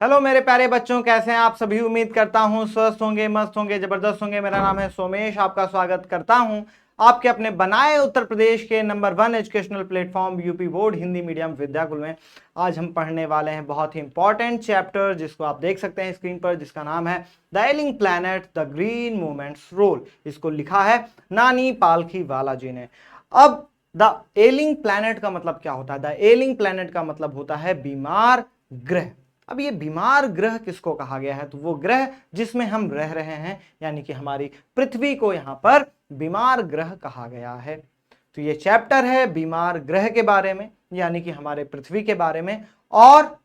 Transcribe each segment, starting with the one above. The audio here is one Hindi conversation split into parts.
हेलो मेरे प्यारे बच्चों, कैसे हैं आप सभी। उम्मीद करता हूं स्वस्थ होंगे, मस्त होंगे, जबरदस्त होंगे। मेरा नाम है सोमेश, आपका स्वागत करता हूं आपके अपने बनाए उत्तर प्रदेश के number 1 educational platform UP board Hindi medium Vidyakul में। आज हम पढ़ने वाले हैं बहुत ही इंपॉर्टेंट चैप्टर, जिसको आप देख सकते हैं स्क्रीन पर, जिसका नाम है the ailing planet the green movement's role. इसको लिखा है नानी पालखीवाला जी ने। अब द एलिंग प्लैनेट का मतलब क्या होता है? द एलिंग प्लैनेट का मतलब होता है बीमार ग्रह। अब ये बीमार ग्रह किसको कहा गया है? तो वो ग्रह जिसमें हम रह रहे हैं, यानी कि हमारी पृथ्वी को यहां पर बीमार ग्रह कहा गया है। तो ये चैप्टर है बीमार ग्रह के बारे में, यानी कि हमारे पृथ्वी के बारे में, और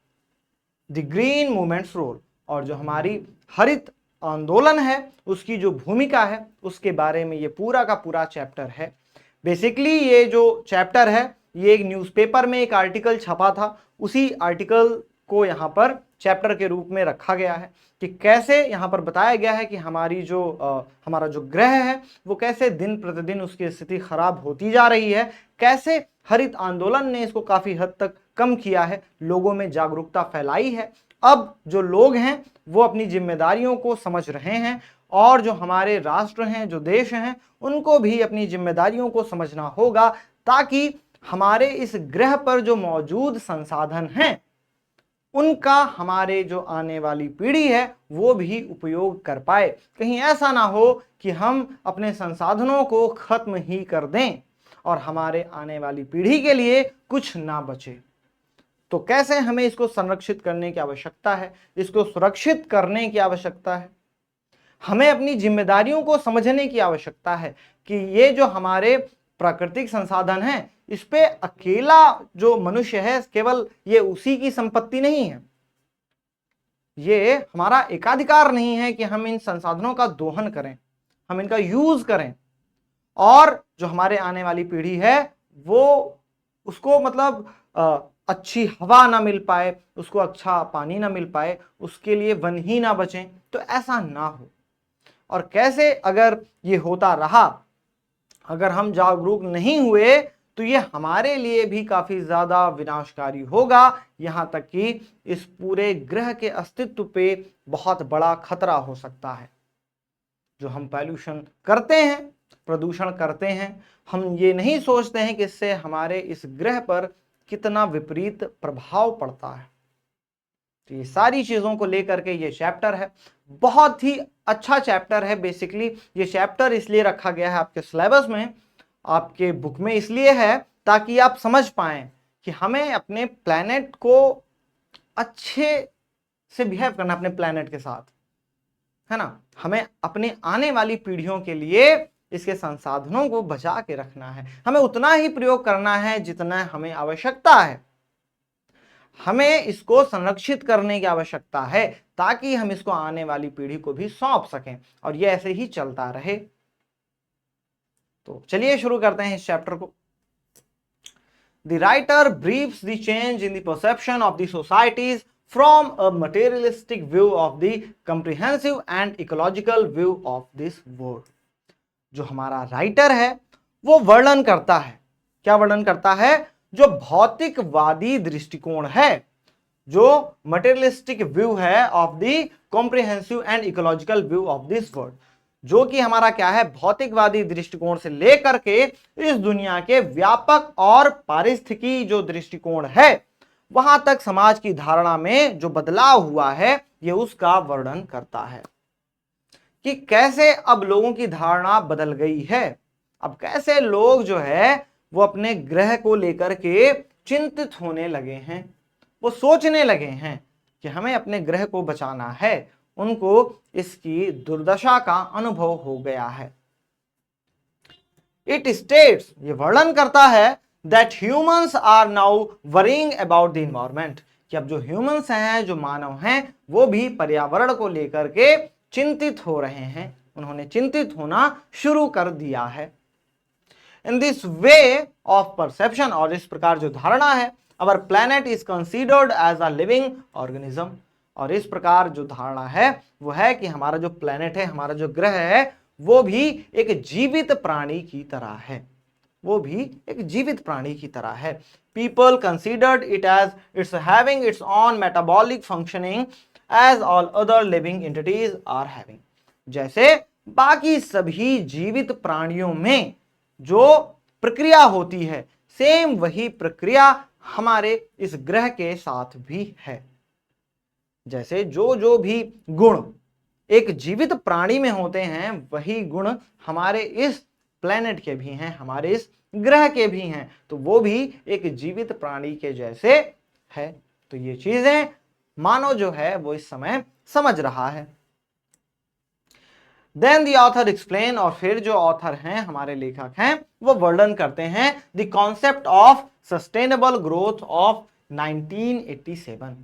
द ग्रीन मूवमेंट्स रोल, और जो हमारी हरित आंदोलन है उसकी जो भूमिका है उसके बारे में ये पूरा का पूरा चैप्टर है। बेसिकली ये जो चैप्टर है ये एक न्यूज़पेपर में एक आर्टिकल छपा था, उसी आर्टिकल को यहाँ पर चैप्टर के रूप में रखा गया है कि कैसे यहाँ पर बताया गया है कि हमारा जो ग्रह है वो कैसे दिन प्रतिदिन उसकी स्थिति खराब होती जा रही है, कैसे हरित आंदोलन ने इसको काफी हद तक कम किया है, लोगों में जागरूकता फैलाई है। अब जो लोग हैं वो अपनी जिम्मेदारियों को समझ रहे हैं, और जो हमारे राष्ट्र हैं, जो देश हैं, उनको भी अपनी जिम्मेदारियों को समझना होगा, ताकि हमारे इस ग्रह पर जो मौजूद संसाधन हैं उनका हमारे जो आने वाली पीढ़ी है वो भी उपयोग कर पाए। कहीं ऐसा ना हो कि हम अपने संसाधनों को खत्म ही कर दें और हमारे आने वाली पीढ़ी के लिए कुछ ना बचे। तो कैसे हमें इसको संरक्षित करने की आवश्यकता है, इसको सुरक्षित करने की आवश्यकता है। हमें अपनी जिम्मेदारियों को समझने की आवश्यकता है कि ये जो हमारे प्राकृतिक संसाधन हैं इस पे अकेला जो मनुष्य है केवल ये उसी की संपत्ति नहीं है, ये हमारा एकाधिकार नहीं है कि हम इन संसाधनों का दोहन करें, हम इनका यूज करें, और जो हमारे आने वाली पीढ़ी है वो उसको अच्छी हवा ना मिल पाए, उसको अच्छा पानी ना मिल पाए, उसके लिए वन ही ना बचें। तो ऐसा ना हो। और कैसे अगर ये होता रहा, अगर हम जागरूक नहीं हुए, तो ये हमारे लिए भी काफी ज्यादा विनाशकारी होगा, यहां तक कि इस पूरे ग्रह के अस्तित्व पे बहुत बड़ा खतरा हो सकता है। जो हम पॉल्यूशन करते हैं, प्रदूषण करते हैं, हम ये नहीं सोचते हैं कि इससे हमारे इस ग्रह पर कितना विपरीत प्रभाव पड़ता है। तो ये सारी चीजों को लेकर के ये चैप्टर है, बहुत ही अच्छा चैप्टर है। बेसिकली ये चैप्टर इसलिए रखा गया है आपके सिलेबस में, आपके बुक में, इसलिए है ताकि आप समझ पाएं कि हमें अपने प्लैनेट को अच्छे से बिहेव करना, अपने प्लैनेट के साथ, है ना। हमें अपने आने वाली पीढ़ियों के लिए इसके संसाधनों को बचा के रखना है, हमें उतना ही प्रयोग करना है जितना हमें आवश्यकता है। हमें इसको संरक्षित करने की आवश्यकता है ताकि हम इसको आने वाली पीढ़ी को भी सौंप सकें, और ये ऐसे ही चलता रहे। तो चलिए शुरू करते हैं इस चैप्टर को। The writer briefs the change in the perception of the societies from a materialistic view of the comprehensive and ecological view of this world। जो हमारा राइटर है वो वर्णन करता है, क्या वर्णन करता है? जो भौतिकवादी दृष्टिकोण है, जो मटेरियलिस्टिक व्यू है of the comprehensive and ecological view of this world, जो कि हमारा क्या है, भौतिकवादी दृष्टिकोण से लेकर के इस दुनिया के व्यापक और पारिस्थितिकी जो दृष्टिकोण है वहां तक समाज की धारणा में जो बदलाव हुआ है ये उसका वर्णन करता है कि कैसे अब लोगों की धारणा बदल गई है। अब कैसे लोग जो है वो अपने ग्रह को लेकर के चिंतित होने लगे हैं, वो सोचने लगे हैं कि हमें अपने ग्रह को बचाना है, उनको इसकी दुर्दशा का अनुभव हो गया है। इट स्टेट्स, ये वर्णन करता है, that humans are now worrying about the environment, कि अब जो ह्यूमंस हैं, जो मानव हैं, वो भी पर्यावरण को लेकर के चिंतित हो रहे हैं, उन्होंने चिंतित होना शुरू कर दिया है। In this way of perception, और इस प्रकार जो धारणा है, our planet is considered as a living organism, और इस प्रकार जो धारणा है वो है कि हमारा जो प्लैनेट है, हमारा जो ग्रह है, वो भी एक जीवित प्राणी की तरह है, वो भी एक जीवित प्राणी की तरह है। People considered it as it's having its own metabolic functioning as all other living entities are having. जैसे बाकी सभी जीवित प्राणियों में जो प्रक्रिया होती है, सेम वही प्रक्रिया हमारे इस ग्रह के साथ भी है। जैसे जो जो भी गुण एक जीवित प्राणी में होते हैं, वही गुण हमारे इस प्लेनेट के भी हैं, हमारे इस ग्रह के भी हैं, तो वो भी एक जीवित प्राणी के जैसे है। तो ये चीजें मानव जो है वो इस समय समझ रहा है। देन द ऑथर एक्सप्लेन, और फिर जो ऑथर हैं, हमारे लेखक हैं, वो वर्णन करते हैं the concept of sustainable growth of 1987।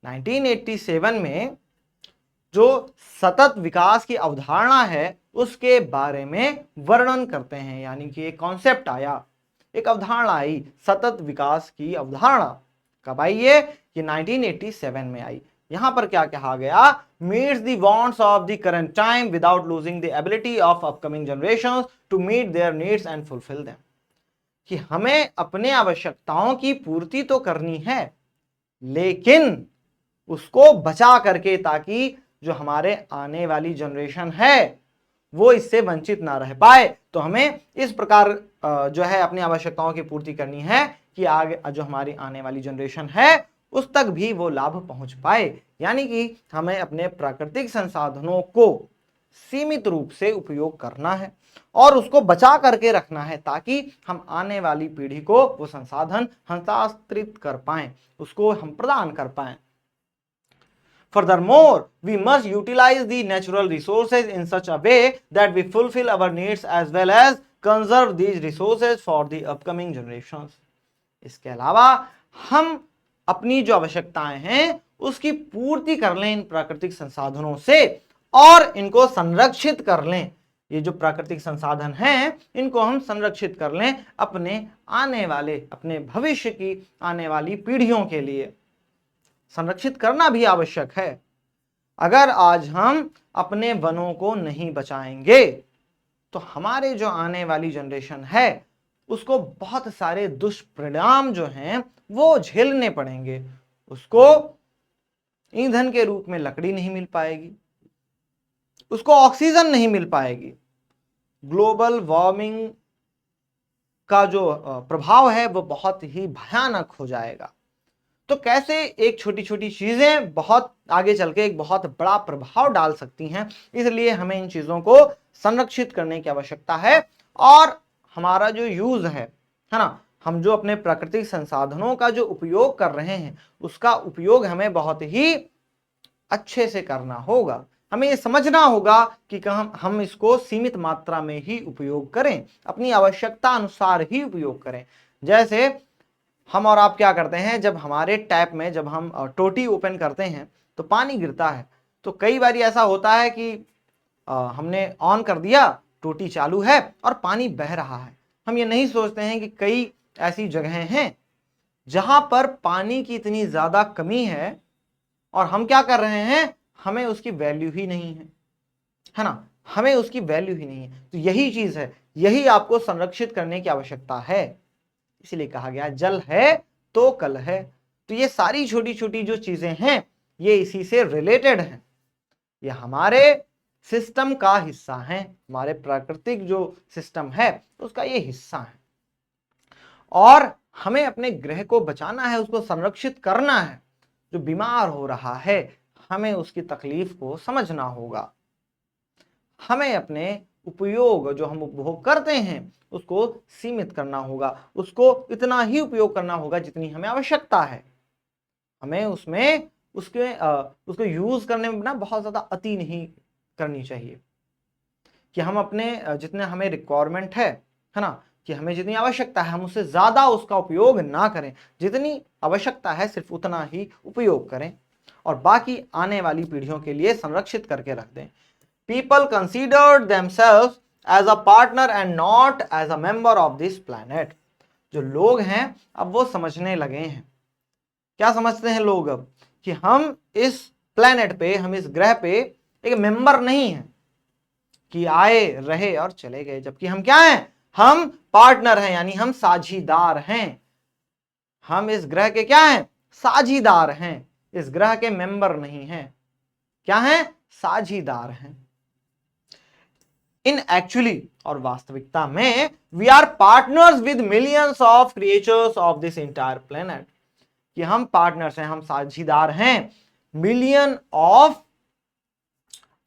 1987 में जो सतत विकास की अवधारणा है उसके बारे में वर्णन करते हैं। यानी कि एक कॉन्सेप्ट आया, एक अवधारणा आई, सतत विकास की अवधारणा। कब आई ये 1987 में आई। यहां पर क्या कहा गया, meets the wants of the current time without losing the ability of upcoming generations to meet their needs and fulfil them. कि हमें अपने आवश्यकताओं की पूर्ति तो करनी है, लेकिन उसको बचा करके, ताकि जो हमारे आने वाली जनरेशन है वो इससे वंचित ना रह पाए। तो हमें इस प्रकार जो है अपनी आवश्यकताओं की पूर्ति करनी है कि आगे जो हमारी आने वाली जनरेशन है उस तक भी वो लाभ पहुंच पाए। यानी कि हमें अपने प्राकृतिक संसाधनों को सीमित रूप से उपयोग करना है और उसको बचा करके रखना है, ताकि हम आने वाली पीढ़ी को वो संसाधन हस्तांतरित कर पाएं, उसको हम प्रदान कर पाएं। Furthermore, we must utilize the natural resources in such a way that we fulfill our needs as well as conserve these resources for the upcoming generations. इसके अलावा हम अपनी जो आवश्यकताएं हैं उसकी पूर्ति कर लें इन प्राकृतिक संसाधनों से, और इनको संरक्षित कर लें। ये जो प्राकृतिक संसाधन हैं इनको हम संरक्षित कर लें अपने आने वाले, अपने भविष्य की आने वाली पीढ़ियों के लिए। संरक्षित करना भी आवश्यक है। अगर आज हम अपने वनों को नहीं बचाएंगे तो हमारे जो आने वाली जनरेशन है उसको बहुत सारे दुष्परिणाम जो हैं वो झेलने पड़ेंगे। उसको ईंधन के रूप में लकड़ी नहीं मिल पाएगी, उसको ऑक्सीजन नहीं मिल पाएगी, ग्लोबल वार्मिंग का जो प्रभाव है वो बहुत ही भयानक हो जाएगा। तो कैसे एक छोटी छोटी चीजें बहुत आगे चल के एक बहुत बड़ा प्रभाव डाल सकती हैं, इसलिए हमें इन चीजों को संरक्षित करने की आवश्यकता है। और हमारा जो यूज है ना, हम जो अपने प्राकृतिक संसाधनों का जो उपयोग कर रहे हैं उसका उपयोग हमें बहुत ही अच्छे से करना होगा। हमें ये समझना होगा कि हम इसको सीमित मात्रा में ही उपयोग करें, अपनी आवश्यकता अनुसार ही उपयोग करें। जैसे हम और आप क्या करते हैं, जब हमारे टैप में जब हम टोटी ओपन करते हैं तो पानी गिरता है। तो कई बार ऐसा होता है कि हमने ऑन कर दिया, टोटी चालू है और पानी बह रहा है। हम ये नहीं सोचते हैं कि कई ऐसी जगहें हैं जहां पर पानी की इतनी ज्यादा कमी है और हम क्या कर रहे हैं, हमें उसकी वैल्यू ही नहीं है ना, हमें उसकी वैल्यू ही नहीं है। तो यही चीज है, यही आपको संरक्षित करने की आवश्यकता है। इसीलिए कहा गया जल है तो कल है। तो ये सारी छोटी छोटी जो चीजें हैं ये इसी से रिलेटेड हैं, ये हमारे सिस्टम का हिस्सा है, हमारे प्राकृतिक जो सिस्टम है उसका ये हिस्सा है। और हमें अपने ग्रह को बचाना है, उसको संरक्षित करना है। जो बीमार हो रहा है हमें उसकी तकलीफ को समझना होगा। हमें अपने उपयोग जो हम उपभोग करते हैं उसको सीमित करना होगा, उसको इतना ही उपयोग करना होगा जितनी हमें आवश्यकता है। हमें उसमें उसको यूज करने में ना बहुत ज्यादा अति नहीं करनी चाहिए, कि हम अपने जितने हमें रिक्वायरमेंट है ना, कि हमें जितनी आवश्यकता है हम उससे ज्यादा उसका उपयोग ना करें। जितनी आवश्यकता है सिर्फ उतना ही उपयोग करें और बाकी आने वाली पीढ़ियों के लिए संरक्षित करके रख दें। People considered themselves as a partner and not as a member of this planet. जो लोग हैं अब वो समझने लगे हैं। क्या समझते हैं लोग अब, कि हम इस प्लेनेट पे, हम इस ग्रह पे एक मेंबर नहीं हैं कि आए रहे और चले गए, जबकि हम क्या हैं, हम पार्टनर हैं, यानी हम साझीदार हैं। हम इस ग्रह के क्या हैं? साझीदार हैं, इस ग्रह के मेंबर नहीं हैं। क्या हैं? साझीदार हैं। इन एक्चुअली, और वास्तविकता में, we are partners with millions of creatures of this entire planet, कि हम पार्टनर्स हैं, हम साझीदार हैं million of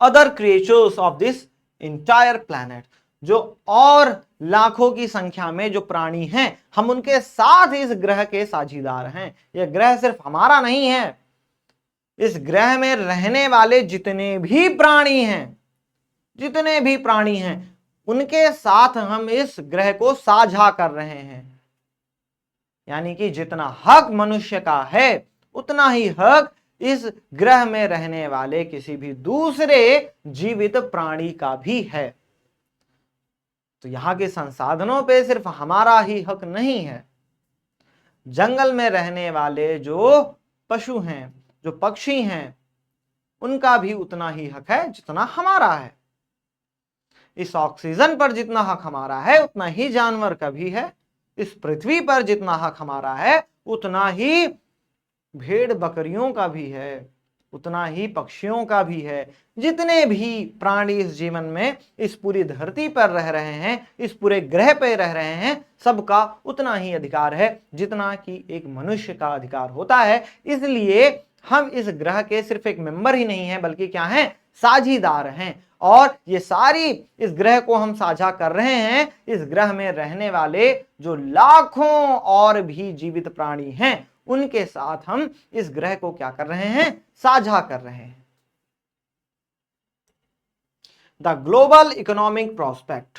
other creatures of this entire planet, जो और लाखों की संख्या में जो प्राणी हैं, हम उनके साथ इस ग्रह के साझीदार हैं। यह ग्रह सिर्फ हमारा नहीं है, इस ग्रह में रहने वाले जितने भी प्राणी हैं, जितने भी प्राणी हैं, उनके साथ हम इस ग्रह को साझा कर रहे हैं। यानी कि जितना हक मनुष्य का है, उतना ही हक इस ग्रह में रहने वाले किसी भी दूसरे जीवित प्राणी का भी है। तो यहां के संसाधनों पे सिर्फ हमारा ही हक नहीं है, जंगल में रहने वाले जो पशु हैं, जो पक्षी हैं, उनका भी उतना ही हक है जितना हमारा है। इस ऑक्सीजन पर जितना हक हमारा है, उतना ही जानवर का भी है। इस पृथ्वी पर जितना हक हमारा है, उतना ही भेड़ बकरियों का भी है, उतना ही पक्षियों का भी है। जितने भी प्राणी इस जीवन में इस पूरी धरती पर रह रहे हैं, इस पूरे ग्रह पर रह रहे हैं, सबका उतना ही अधिकार है जितना कि एक मनुष्य का अधिकार होता है। इसलिए हम इस ग्रह के सिर्फ एक मेंबर ही नहीं हैं, बल्कि क्या हैं? साझीदार हैं। और ये सारी इस ग्रह को हम साझा कर रहे हैं, इस ग्रह में रहने वाले जो लाखों और भी जीवित प्राणी हैं, उनके साथ हम इस ग्रह को क्या कर रहे हैं? साझा कर रहे हैं। द ग्लोबल इकोनॉमिक प्रोस्पेक्ट,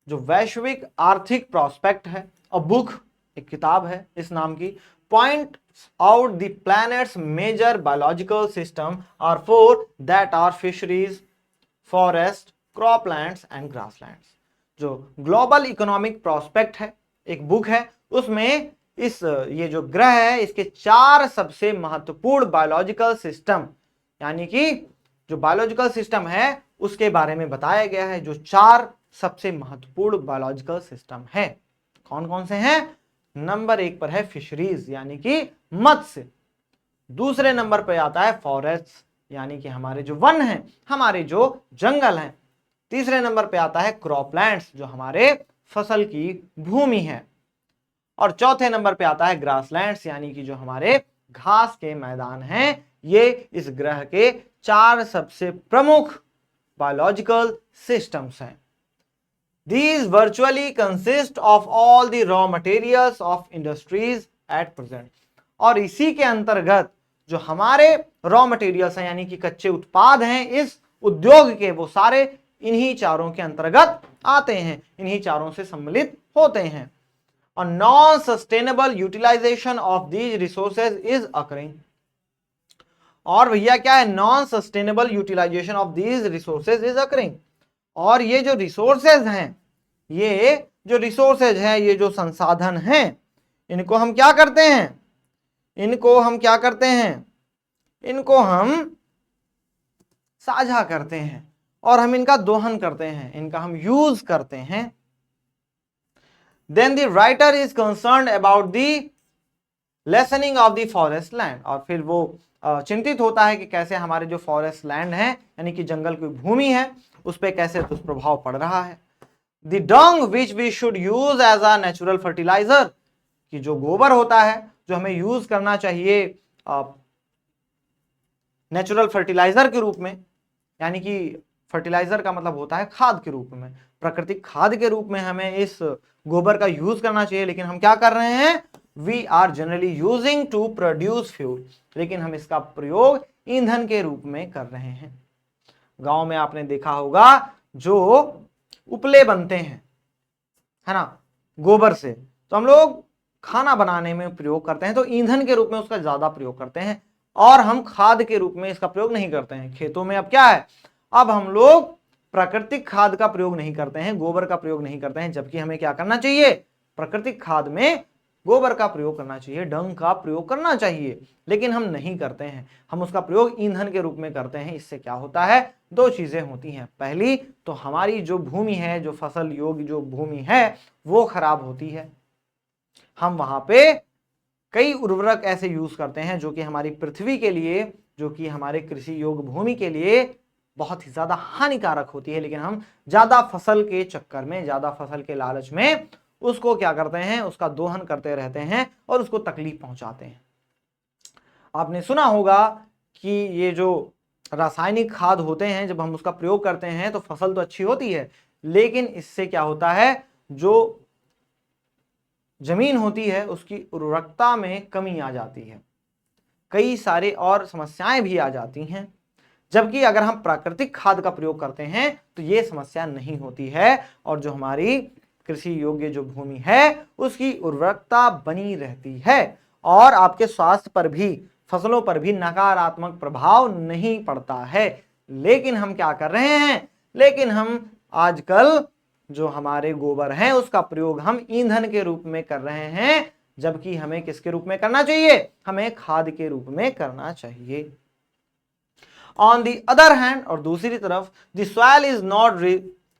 जो वैश्विक आर्थिक प्रोस्पेक्ट है, अ बुक, एक किताब है इस नाम की, point out the planet's major biological system are four, that are fisheries, forest, croplands and grasslands. जो ग्लोबल इकोनॉमिक प्रोस्पेक्ट है, एक बुक है, उसमें ये जो ग्रह है, इसके 4 सबसे महत्वपूर्ण बायोलॉजिकल सिस्टम, यानी कि जो बायोलॉजिकल सिस्टम है उसके बारे में बताया गया है। जो 4 सबसे महत्वपूर्ण बायोलॉजिकल सिस्टम है, कौन कौन से हैं? नंबर 1 पर है फिशरीज, यानी कि मत्स्य। दूसरे नंबर पर आता है फॉरेस्ट, यानी कि हमारे जो वन हैं, हमारे जो जंगल हैं। तीसरे नंबर पे आता है क्रॉपलैंड्स, जो हमारे फसल की भूमि है। और चौथे नंबर पे आता है ग्रासलैंड्स, यानी कि जो हमारे घास के मैदान हैं। ये इस ग्रह के 4 सबसे प्रमुख बायोलॉजिकल सिस्टम्स हैं। These virtually consist of all the raw materials of industries at present. और इसी के अंतर्गत जो हमारे रॉ मटेरियल्स हैं, यानी कि कच्चे उत्पाद हैं इस उद्योग के, वो सारे इन्हीं चारों के अंतर्गत आते हैं, इन्हीं चारों से सम्मिलित होते हैं। और non sustainable utilisation of these resources is occurring. और भैया क्या है? Non sustainable utilisation of these resources is occurring. और ये जो रिसोर्सेज हैं, ये जो रिसोर्सेज हैं, ये जो संसाधन हैं, इनको हम क्या करते हैं? इनको हम क्या करते हैं? इनको हम साझा करते हैं और हम इनका दोहन करते हैं, इनका हम यूज करते हैं। Then the writer is concerned about the lessening of the forest land। और फिर वो चिंतित होता है कि कैसे हमारे जो फॉरेस्ट लैंड है, यानी कि जंगल की भूमि है, उस पर कैसे दुष्प्रभाव पड़ रहा है। The dung which we should use as a natural fertilizer, कि जो गोबर होता है, जो हमें यूज करना चाहिए नेचुरल फर्टिलाइजर के रूप में, यानी कि फर्टिलाइजर का मतलब होता है खाद के रूप में, प्राकृतिक खाद के रूप में हमें इस गोबर का यूज करना चाहिए। लेकिन हम क्या कर रहे हैं? We are generally using to produce fuel, लेकिन हम इसका प्रयोग ईंधन के रूप में कर रहे हैं। गांव में आपने देखा होगा जो उपले बनते हैं, है ना, गोबर से, तो हम लोग खाना बनाने में प्रयोग करते हैं, तो ईंधन के रूप में उसका ज्यादा प्रयोग करते हैं, और हम खाद के रूप में इसका प्रयोग नहीं करते हैं। खेतों में अब क्या है? अब हम लोग प्राकृतिक खाद का प्रयोग नहीं करते हैं, गोबर का प्रयोग नहीं करते हैं, जबकि हमें क्या करना चाहिए? प्राकृतिक खाद में गोबर का प्रयोग करना चाहिए, डंग का प्रयोग करना चाहिए, लेकिन हम नहीं करते हैं। हम उसका प्रयोग ईंधन के रूप में करते हैं। इससे क्या होता है, दो चीजें होती हैं। पहली तो हमारी जो भूमि है, जो फसल योग्य जो भूमि है, वो खराब होती है। हम वहां पे कई उर्वरक ऐसे यूज करते हैं जो कि हमारी पृथ्वी के लिए, जो कि हमारे कृषि योग्य भूमि के लिए बहुत ही ज्यादा हानिकारक होती है, लेकिन हम ज्यादा फसल के चक्कर में, ज्यादा फसल के लालच में उसको क्या करते हैं, उसका दोहन करते रहते हैं और उसको तकलीफ पहुंचाते हैं। आपने सुना होगा कि ये जो रासायनिक खाद होते हैं, जब हम उसका प्रयोग करते हैं तो फसल तो अच्छी होती है, लेकिन इससे क्या होता है, जो जमीन होती है उसकी उर्वरकता में कमी आ जाती है, कई सारे और समस्याएं भी आ जाती हैं। जबकि अगर हम प्राकृतिक खाद का प्रयोग करते हैं तो ये समस्या नहीं होती है और जो हमारी कृषि योग्य जो भूमि है उसकी उर्वरकता बनी रहती है और आपके स्वास्थ्य पर भी, फसलों पर भी नकारात्मक प्रभाव नहीं पड़ता है। लेकिन हम क्या कर रहे हैं, लेकिन हम आजकल जो हमारे गोबर हैं उसका प्रयोग हम ईंधन के रूप में कर रहे हैं, जबकि हमें किसके रूप में करना चाहिए, हमें खाद के रूप में करना चाहिए। ऑन दी अदर हैंड, और दूसरी तरफ, the soil is not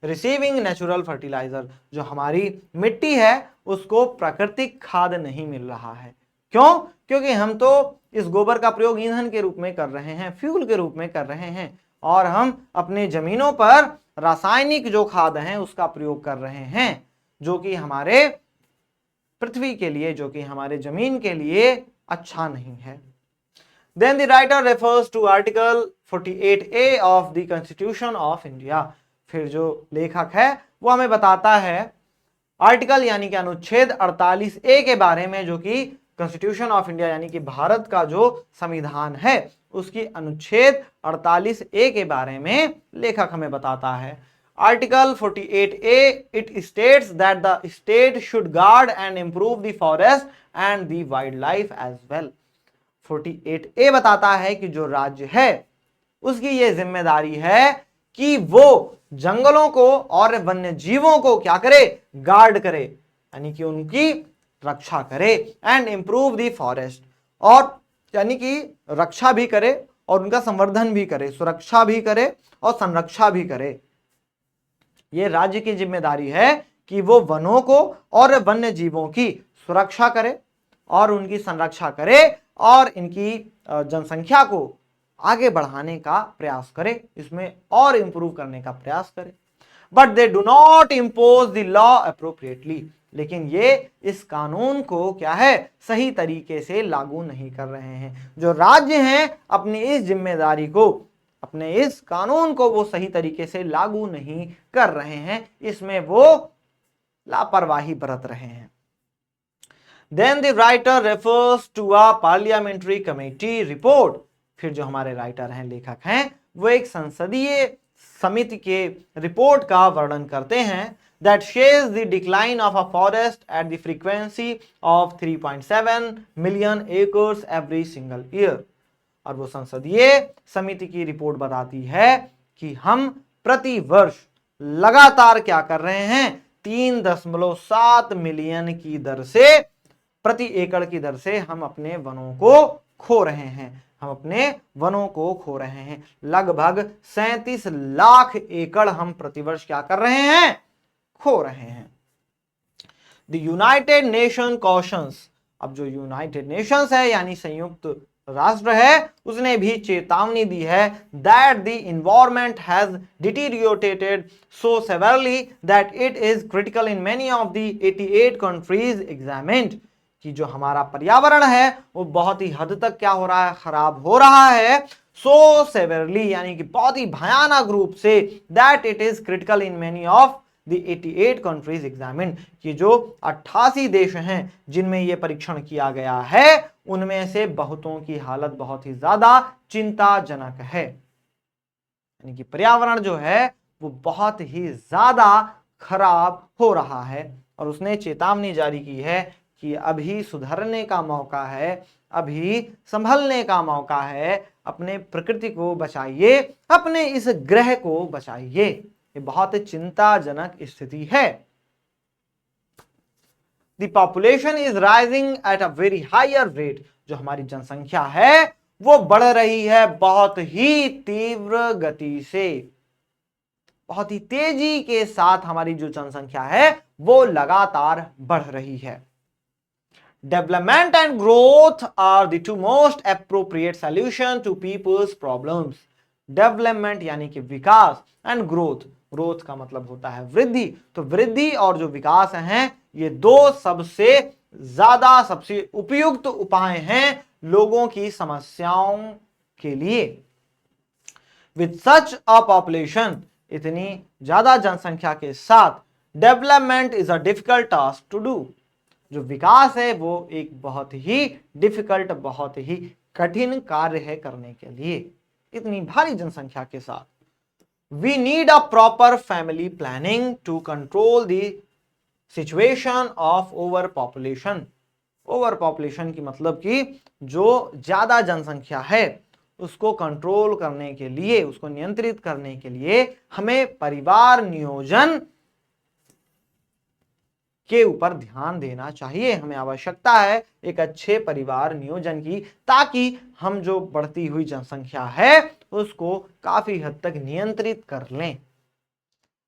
receiving natural fertiliser, जो हमारी मिट्टी है उसको प्राकृतिक खाद नहीं मिल रहा है। क्यों? क्योंकि हम तो इस गोबर का प्रयोग ईंधन के रूप में कर रहे हैं, फ्यूल के रूप में कर रहे हैं, और हम अपने जमीनों पर रासायनिक जो खाद हैं उसका प्रयोग कर रहे हैं, जो कि हमारे पृथ्वी के लिए, जो कि हमारे जमीन के लिए अच्छा नहीं है। Then the writer refers to Article 48A of the Constitution of India. फिर जो लेखक है वो हमें बताता है आर्टिकल यानी कि अनुच्छेद 48A के बारे में, जो कि कॉन्स्टिट्यूशन ऑफ इंडिया यानी कि भारत का जो संविधान है उसकी अनुच्छेद 48A के बारे में लेखक हमें बताता है। Article 48A, it states that the state should guard and improve the forest and the wildlife as well. 48A बताता है कि जो राज्य है उसकी ये जिम्मेदारी है कि वो जंगलों को और वन्य जीवों को क्या करे, गार्ड करे, यानी कि उनकी रक्षा करे, एंड इंप्रूव द फॉरेस्ट, और यानी कि रक्षा भी करे और उनका संवर्धन भी करे, सुरक्षा भी करे और संरक्षा भी करे। ये राज्य की जिम्मेदारी है कि वो वनों को और वन्य जीवों की सुरक्षा करे और उनकी संरक्षा करे और इनकी जनसंख्या को आगे बढ़ाने का प्रयास करे, इसमें और इंप्रूव करने का प्रयास करे। But they do not impose the law appropriately, लेकिन ये इस कानून को क्या है, सही तरीके से लागू नहीं कर रहे हैं। जो राज्य हैं अपनी इस जिम्मेदारी को, अपने इस कानून को वो सही तरीके से लागू नहीं कर रहे हैं, इसमें वो लापरवाही बरत रहे हैं। Then the writer refers to a parliamentary committee report. फिर जो हमारे राइटर हैं, लेखक हैं, वो एक संसदीय समिति के रिपोर्ट का वर्णन करते हैं that shares the decline of a forest at the frequency of 3.7 million acres every single year. और वो संसदीय समिति की रिपोर्ट बताती है कि हम प्रति वर्ष लगातार क्या कर रहे हैं, 3.7 मिलियन की दर से, प्रति एकड़ की दर से हम अपने वनों को खो रहे हैं, हम अपने वनों को खो रहे हैं। लगभग 37 लाख एकड़ हम प्रतिवर्ष क्या कर रहे हैं, खो रहे हैं। द यूनाइटेड नेशन कॉशंस, अब जो यूनाइटेड नेशंस है यानी संयुक्त राष्ट्र है, उसने भी चेतावनी दी है that the environment has deteriorated so severely that it is critical in many of the 88 countries examined, कि जो हमारा पर्यावरण है वो बहुत ही हद तक क्या हो रहा है, खराब हो रहा है, सो सेवरली यानी कि बहुत ही भयानक रूप से, that it is critical in many of the 88 countries examined, कि जो 88 देश हैं जिनमें ये परीक्षण किया गया है उनमें से बहुतों की हालत बहुत ही ज्यादा चिंताजनक है। यानी कि पर्यावरण जो है वो बहुत ही ज्यादा खराब हो रहा है और उसने चेतावनी जारी की है कि अभी सुधरने का मौका है, अभी संभलने का मौका है, अपने प्रकृति को बचाइए, अपने इस ग्रह को बचाइए। ये बहुत चिंताजनक स्थिति है। The population is rising at a very higher rate. जो हमारी जनसंख्या है वो बढ़ रही है बहुत ही तीव्र गति से, बहुत ही तेजी के साथ हमारी जो जनसंख्या है वो लगातार बढ़ रही है। Development and growth are the two most appropriate solution to people's problems. Development यानी कि विकास, एंड ग्रोथ, ग्रोथ का मतलब होता है वृद्धि। तो वृद्धि और जो विकास हैं ये दो सबसे ज्यादा, सबसे उपयुक्त उपाय हैं लोगों की समस्याओं के लिए। विथ सच अ पॉपुलेशन, इतनी ज्यादा जनसंख्या के साथ, development is a difficult task to do. जो विकास है वो एक बहुत ही डिफिकल्ट, बहुत ही कठिन कार्य है करने के लिए इतनी भारी जनसंख्या के साथ। We need a proper family planning to control the situation of over population. Over population की मतलब कि जो ज्यादा जनसंख्या है उसको कंट्रोल करने के लिए, उसको नियंत्रित करने के लिए हमें परिवार नियोजन के ऊपर ध्यान देना चाहिए। हमें आवश्यकता है एक अच्छे परिवार नियोजन की, ताकि हम जो बढ़ती हुई जनसंख्या है उसको काफी हद तक नियंत्रित कर लें।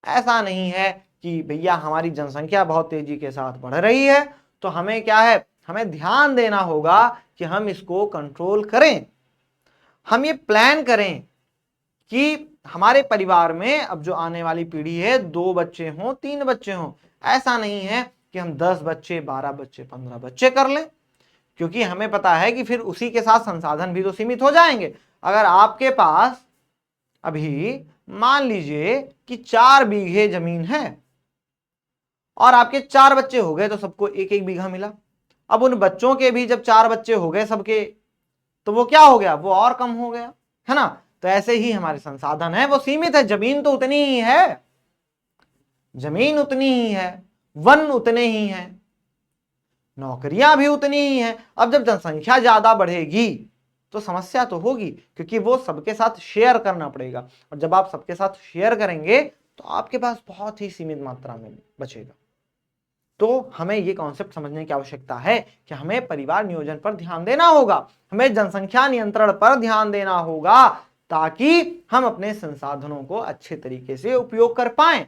ऐसा नहीं है कि भैया हमारी जनसंख्या बहुत तेजी के साथ बढ़ रही है तो हमें क्या है, हमें ध्यान देना होगा कि हम इसको कंट्रोल करें। हम ये प्लान करें कि हमारे परिवार में अब जो आने वाली पीढ़ी है 2 बच्चे हों, 3 बच्चे हों। ऐसा नहीं है कि हम 10 बच्चे, 12 बच्चे, 15 बच्चे कर लें, क्योंकि हमें पता है कि फिर उसी के साथ संसाधन भी तो सीमित हो जाएंगे। अगर आपके पास अभी मान लीजिए कि 4 बीघे जमीन है और आपके 4 बच्चे हो गए तो सबको 1-1 बीघा मिला। अब उन बच्चों के भी जब 4 बच्चे हो गए सबके, तो वो क्या हो गया, वो और कम हो गया, है ना। तो ऐसे ही हमारे संसाधन है वो सीमित है, जमीन तो उतनी ही है, जमीन उतनी ही है, वन उतने ही हैं, नौकरियां भी उतनी ही हैं। अब जब जनसंख्या ज्यादा बढ़ेगी तो समस्या तो होगी, क्योंकि वो सबके साथ शेयर करना पड़ेगा, और जब आप सबके साथ शेयर करेंगे तो आपके पास बहुत ही सीमित मात्रा में बचेगा। तो हमें ये कॉन्सेप्ट समझने की आवश्यकता है कि हमें परिवार नियोजन पर ध्यान देना होगा, हमें जनसंख्या नियंत्रण पर ध्यान देना होगा, ताकि हम अपने संसाधनों को अच्छे तरीके से उपयोग कर पाएं।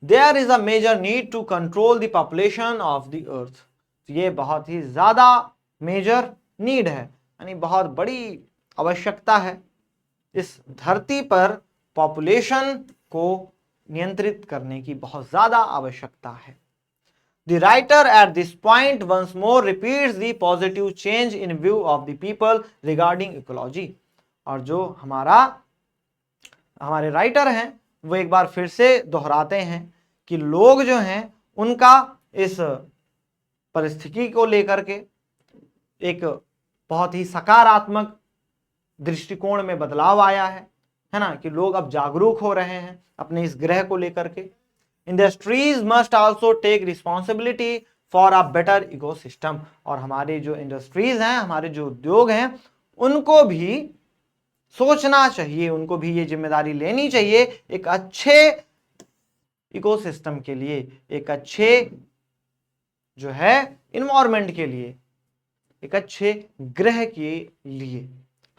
There is a major need to control the population of the earth। ये बहुत ही ज्यादा मेजर नीड है, यानी बहुत बड़ी आवश्यकता है। इस धरती पर पॉपुलेशन को नियंत्रित करने की बहुत ज्यादा आवश्यकता है। The writer at this point once more repeats the positive change in view of the people regarding ecology। और जो हमारे राइटर हैं वो एक बार फिर से दोहराते हैं कि लोग जो हैं उनका इस परिस्थिति को लेकर के एक बहुत ही सकारात्मक दृष्टिकोण में बदलाव आया है ना, कि लोग अब जागरूक हो रहे हैं अपने इस ग्रह को लेकर के। Industries must also take responsibility for a better ecosystem. और हमारे जो इंडस्ट्रीज हैं, हमारे जो उद्योग हैं, उनको भी सोचना चाहिए, उनको भी ये जिम्मेदारी लेनी चाहिए एक अच्छे इकोसिस्टम के लिए, एक अच्छे जो है इन्वायरमेंट के लिए, एक अच्छे ग्रह के लिए।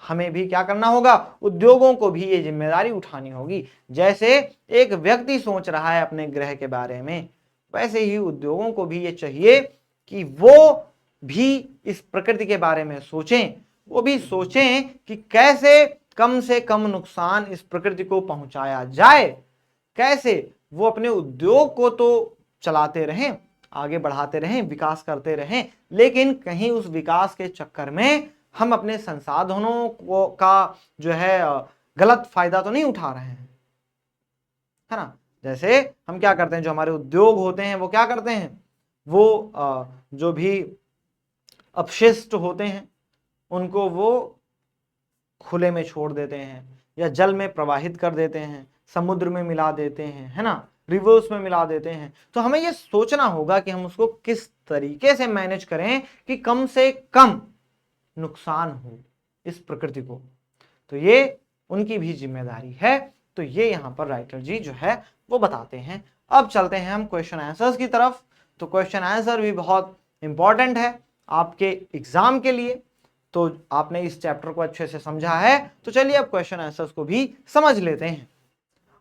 हमें भी क्या करना होगा, उद्योगों को भी ये जिम्मेदारी उठानी होगी। जैसे एक व्यक्ति सोच रहा है अपने ग्रह के बारे में, वैसे ही उद्योगों को भी ये चाहिए कि वो भी इस प्रकृति के बारे में सोचें, वो भी सोचें कि कैसे कम से कम नुकसान इस प्रकृति को पहुंचाया जाए, कैसे वो अपने उद्योग को तो चलाते रहें, आगे बढ़ाते रहें, विकास करते रहें, लेकिन कहीं उस विकास के चक्कर में हम अपने संसाधनों का जो है गलत फायदा तो नहीं उठा रहे हैं, है ना। जैसे हम क्या करते हैं, जो हमारे उद्योग होते हैं वो क्या करते हैं, वो जो भी अपशिष्ट होते हैं उनको वो खुले में छोड़ देते हैं या जल में प्रवाहित कर देते हैं, समुद्र में मिला देते हैं, है ना, रिवर्स में मिला देते हैं। तो हमें ये सोचना होगा कि हम उसको किस तरीके से मैनेज करें कि कम से कम नुकसान हो इस प्रकृति को। तो ये उनकी भी जिम्मेदारी है। तो ये यहाँ पर राइटर जी जो है वो बताते हैं। अब चलते हैं हम क्वेश्चन आंसर्स की तरफ। तो क्वेश्चन आंसर भी बहुत इंपॉर्टेंट है आपके एग्जाम के लिए। तो आपने इस चैप्टर को अच्छे से समझा है, तो चलिए अब क्वेश्चन आंसर्स को भी समझ लेते हैं।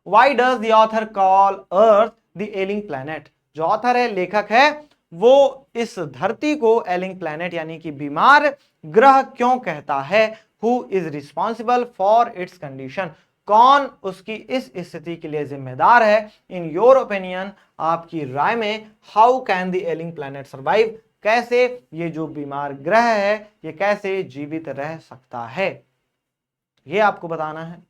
Why does the author call Earth the ailing planet? जो ऑथर है, लेखक है, वो इस धरती को एलिंग प्लैनेट यानी कि बीमार ग्रह क्यों कहता है? Who is responsible for its condition? कौन उसकी इस स्थिति के लिए जिम्मेदार है? इन योर ओपिनियन, आपकी राय में, how can the ailing planet survive? कैसे ये जो बीमार ग्रह है ये कैसे जीवित रह सकता है, ये आपको बताना है।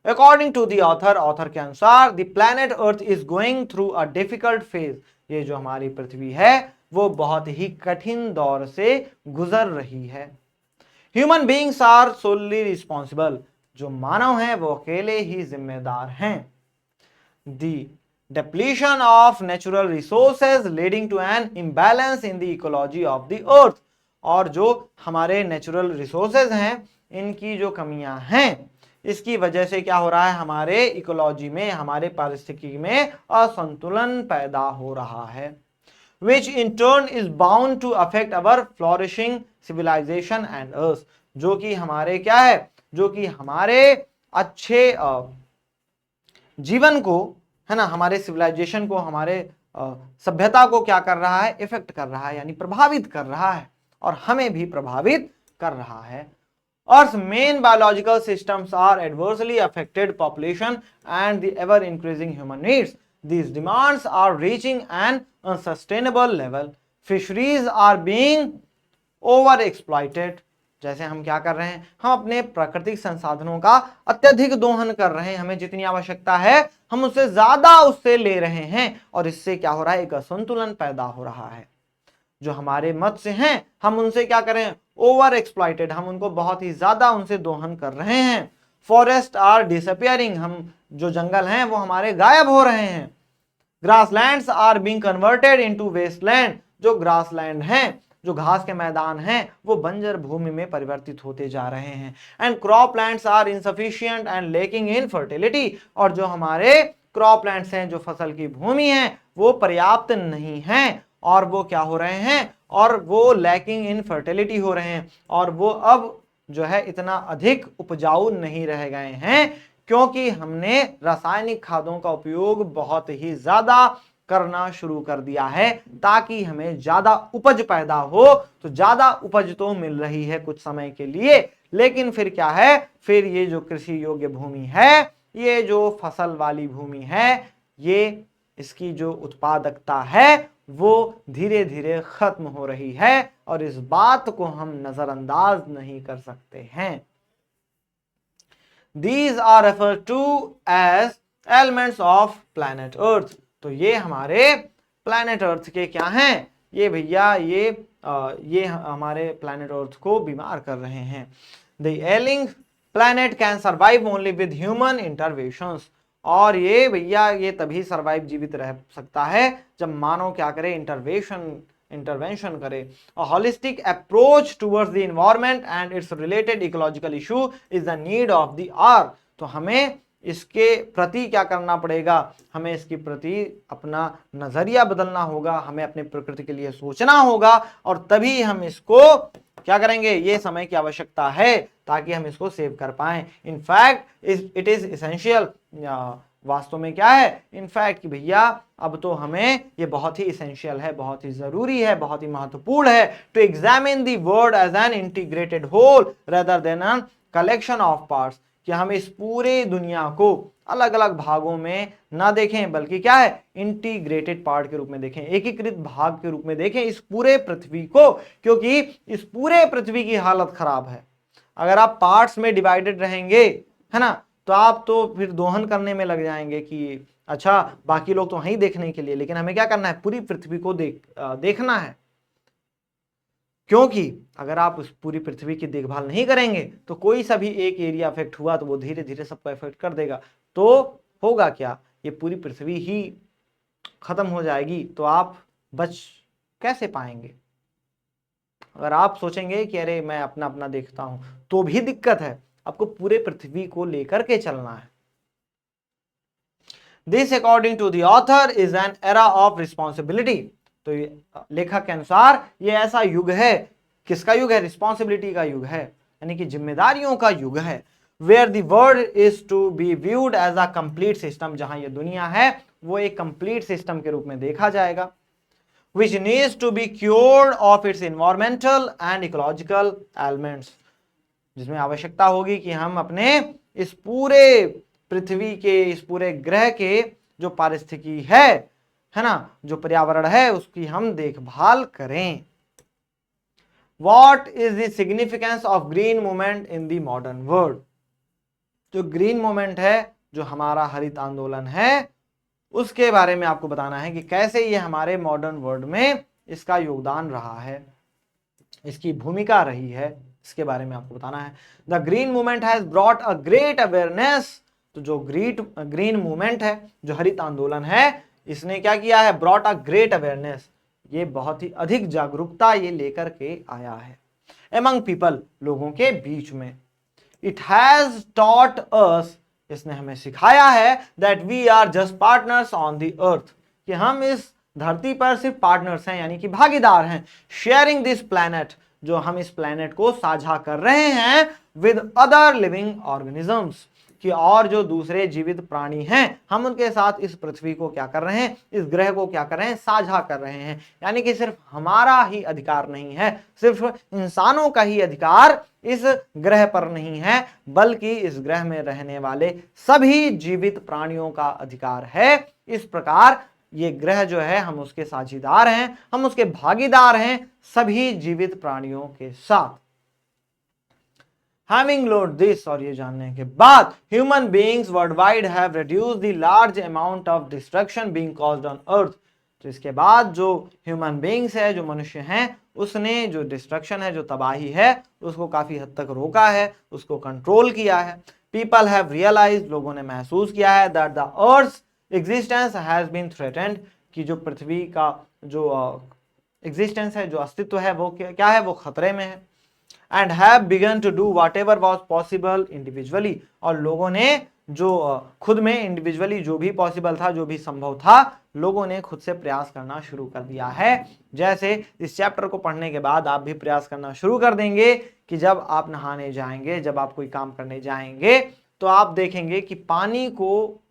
According to the author, author के अनुसार, the planet Earth is going through a difficult phase. ये जो हमारी पृथ्वी है वो बहुत ही कठिन दौर से गुजर रही है। Human beings are solely responsible. जो मानव हैं वो अकेले ही जिम्मेदार हैं। The depletion of natural resources leading to an imbalance in the ecology of the earth। और जो हमारे नेचुरल रिसोर्सेज हैं इनकी जो कमियां हैं इसकी वजह से क्या हो रहा है, हमारे इकोलॉजी में, हमारे पारिस्थितिकी में असंतुलन पैदा हो रहा है। which in turn is bound to affect our flourishing civilization and earth। जो कि हमारे क्या है, जो कि हमारे अच्छे जीवन को, है ना, हमारे सिविलाइजेशन को, हमारे सभ्यता को क्या कर रहा है, इफेक्ट कर रहा है, यानी प्रभावित कर रहा है, और हमें भी प्रभावित कर रहा है। Earth's main biological systems are adversely affected population and the ever increasing human needs. These demands are reaching an unsustainable level. Fisheries are being overexploited। जैसे हम क्या कर रहे हैं, हम अपने प्राकृतिक संसाधनों का अत्यधिक दोहन कर रहे हैं। हमें जितनी आवश्यकता है हम उससे ज्यादा उससे ले रहे हैं, और इससे क्या हो रहा है, एक असंतुलन पैदा हो रहा है। जो हमारे मत्स्य हैं हम उनसे क्या करें, ओवर एक्सप्लॉइटेड, हम उनको बहुत ही ज्यादा उनसे दोहन कर रहे हैं। फॉरेस्ट आर डिसअपियरिंग, हम जो जंगल हैं वो हमारे गायब हो रहे हैं। Grasslands are being converted into wasteland, जो ग्रासलैंड हैं, जो घास के मैदान हैं, वो बंजर भूमि में परिवर्तित होते जा रहे हैं। And croplands are insufficient and lacking in fertility, और जो हमारे क्रॉपलैंड्स हैं, जो फसल की भूमि है, वो पर्याप्त नहीं है, और वो क्या हो रहे हैं, और वो लैकिंग इन फर्टिलिटी हो रहे हैं, और वो अब जो है इतना अधिक उपजाऊ नहीं रह गए हैं, क्योंकि हमने रासायनिक खादों का उपयोग बहुत ही ज्यादा करना शुरू कर दिया है ताकि हमें ज्यादा उपज पैदा हो। तो ज्यादा उपज तो मिल रही है कुछ समय के लिए, लेकिन फिर क्या है, फिर ये जो कृषि योग्य भूमि है, ये जो फसल वाली भूमि है, ये इसकी जो उत्पादकता है वो धीरे धीरे खत्म हो रही है, और इस बात को हम नजरअंदाज नहीं कर सकते हैं। These are referred to as elements of planet Earth। तो ये हमारे planet Earth के क्या हैं, ये भैया ये हमारे planet Earth को बीमार कर रहे हैं। The ailing planet can survive only with human interventions। और ये भैया ये तभी सर्वाइव, जीवित रह सकता है जब मानव क्या करे, इंटरवेंशन करे। A holistic approach towards the environment and its related ecological issue is the need of the hour। तो हमें इसके प्रति क्या करना पड़ेगा, हमें इसके प्रति अपना नजरिया बदलना होगा, हमें अपने प्रकृति के लिए सोचना होगा, और तभी हम इसको क्या करेंगे, ये समय की आवश्यकता है ताकि हम इसको सेव कर पाएं। इनफैक्ट इट इज इसेंशियल, वास्तव में क्या है, इनफैक्ट कि भैया अब तो हमें ये बहुत ही इसेंशियल है, बहुत ही जरूरी है, बहुत ही महत्वपूर्ण है to examine the world as an integrated whole rather than an collection of parts. कि हम इस पूरे दुनिया को अलग अलग भागों में ना देखें, बल्कि क्या है, इंटीग्रेटेड पार्ट के रूप में देखें, एकीकृत भाग के रूप में देखें इस पूरे पृथ्वी को, क्योंकि इस पूरे पृथ्वी की हालत खराब है। अगर आप पार्ट्स में डिवाइडेड रहेंगे, है ना, तो आप तो फिर दोहन करने में लग जाएंगे कि अच्छा बाकी लोग तो वहीं देखने के लिए, लेकिन हमें क्या करना है, पूरी पृथ्वी को देखना है। क्योंकि अगर आप उस पूरी पृथ्वी की देखभाल नहीं करेंगे तो कोई सा भी एक एरिया अफेक्ट हुआ तो वो धीरे धीरे सबको अफेक्ट कर देगा, तो होगा क्या, ये पूरी पृथ्वी ही खत्म हो जाएगी, तो आप बच कैसे पाएंगे। अगर आप सोचेंगे कि अरे मैं अपना अपना देखता हूं तो भी दिक्कत है, आपको पूरे पृथ्वी को लेकर के चलना है। This according to the author is an era of responsibility. तो लेखक के अनुसार ये ऐसा युग है, किसका युग है? रिस्पॉन्सिबिलिटी का युग है, यानी कि जिम्मेदारियों का युग है। Where the world is to be viewed as a complete system, जहां ये दुनिया है वो एक कंप्लीट सिस्टम के रूप में देखा जाएगा। which needs to be cured of its environmental and ecological elements, जिसमें आवश्यकता होगी कि हम अपने इस पूरे पृथ्वी के, इस पूरे ग्रह के जो पारिस्थितिकी है ना, जो पर्यावरण है उसकी हम देखभाल करें। What is the significance of green movement in the modern world? जो ग्रीन मूवमेंट है, जो हमारा हरित आंदोलन है, उसके बारे में आपको बताना है कि कैसे ये हमारे मॉडर्न वर्ल्ड में इसका योगदान रहा है, इसकी भूमिका रही है, इसके बारे में आपको बताना है। The green movement has brought a great awareness, तो जो ग्रीन मूवमेंट है, जो हरित आंदोलन है, इसने क्या किया है? ब्रॉट अ ग्रेट अवेयरनेस, ये बहुत ही अधिक जागरूकता ये लेकर के आया है एमंग पीपल, लोगों के बीच में। इट हैज टॉट अस, इसने हमें सिखाया है that we are just partners on the Earth, कि हम इस धरती पर सिर्फ पार्टनर्स हैं, यानी कि भागीदार हैं। शेयरिंग दिस प्लैनेट, जो हम इस प्लैनेट को साझा कर रहे हैं विद अदर लिविंग ऑर्गेनिजम्स, कि और जो दूसरे जीवित प्राणी हैं हम उनके साथ इस पृथ्वी को क्या कर रहे हैं? इस ग्रह को क्या कर रहे हैं? साझा कर रहे हैं। यानी कि सिर्फ हमारा ही अधिकार नहीं है, सिर्फ इंसानों का ही अधिकार इस ग्रह पर नहीं है, बल्कि इस ग्रह में रहने वाले सभी जीवित प्राणियों का अधिकार है। इस प्रकार ये ग्रह जो है, हम उसके साझीदार हैं, हम उसके भागीदार हैं सभी जीवित प्राणियों के साथ। Having learned this, और ये जानने के बाद, human beings worldwide have reduced the large amount of destruction being caused on earth, तो इसके बाद जो ह्यूमन बींग्स है, जो मनुष्य हैं, उसने जो डिस्ट्रक्शन है, जो तबाही है, उसको काफी हद तक रोका है, उसको कंट्रोल किया है। पीपल हैव रियलाइज्ड, लोगों ने महसूस किया है, that the Earth existence has been threatened, कि जो पृथ्वी का जो एग्जिस्टेंस है, जो अस्तित्व है, वो क्या है? वो खतरे में है। And have begun to do whatever was possible individually, और लोगों ने जो खुद में इंडिविजुअली जो भी पॉसिबल था, जो भी संभव था, लोगों ने खुद से प्रयास करना शुरू कर दिया है। जैसे इस चैप्टर को पढ़ने के बाद आप भी प्रयास करना शुरू कर देंगे कि जब आप नहाने जाएंगे, जब आप कोई काम करने जाएंगे, तो आप देखेंगे कि पानी को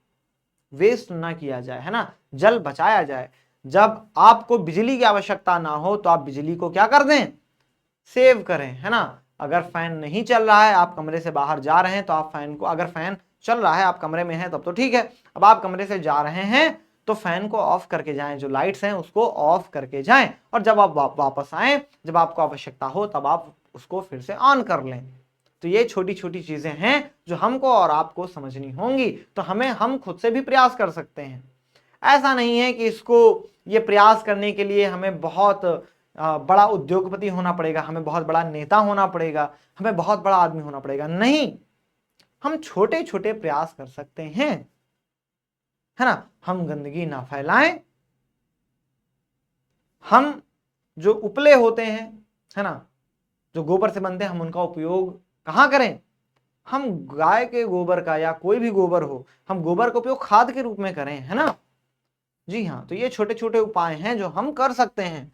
वेस्ट ना किया जाए, है ना, जल बचाया जाए। जब आपको बिजली की आवश्यकता ना हो तो आप बिजली को क्या कर दें? सेव करें, है ना। अगर फैन नहीं चल रहा है, आप कमरे से बाहर जा रहे हैं, तो आप फैन को, अगर फैन चल रहा है, आप कमरे में हैं तब तो ठीक है, अब आप कमरे से जा रहे हैं तो फैन को ऑफ करके जाएं, जो लाइट्स हैं उसको ऑफ करके जाएं, और जब आप वापस आएं, जब आपको आवश्यकता हो, तब आप उसको फिर से ऑन कर लें। तो ये छोटी छोटी चीजें हैं जो हमको और आपको समझनी होंगी, तो हम खुद से भी प्रयास कर सकते हैं। ऐसा नहीं है कि इसको, ये प्रयास करने के लिए हमें बहुत बड़ा उद्योगपति होना पड़ेगा, हमें बहुत बड़ा नेता होना पड़ेगा, हमें बहुत बड़ा आदमी होना पड़ेगा, नहीं, हम छोटे छोटे प्रयास कर सकते हैं, है ना। हम गंदगी ना फैलाएं, हम जो उपले होते हैं, है ना, जो गोबर से बनते हैं, हम उनका उपयोग कहाँ करें? हम गाय के गोबर का या कोई भी गोबर हो, हम गोबर का उपयोग खाद के रूप में करें, है ना। जी हाँ, तो ये छोटे छोटे उपाय हैं जो हम कर सकते हैं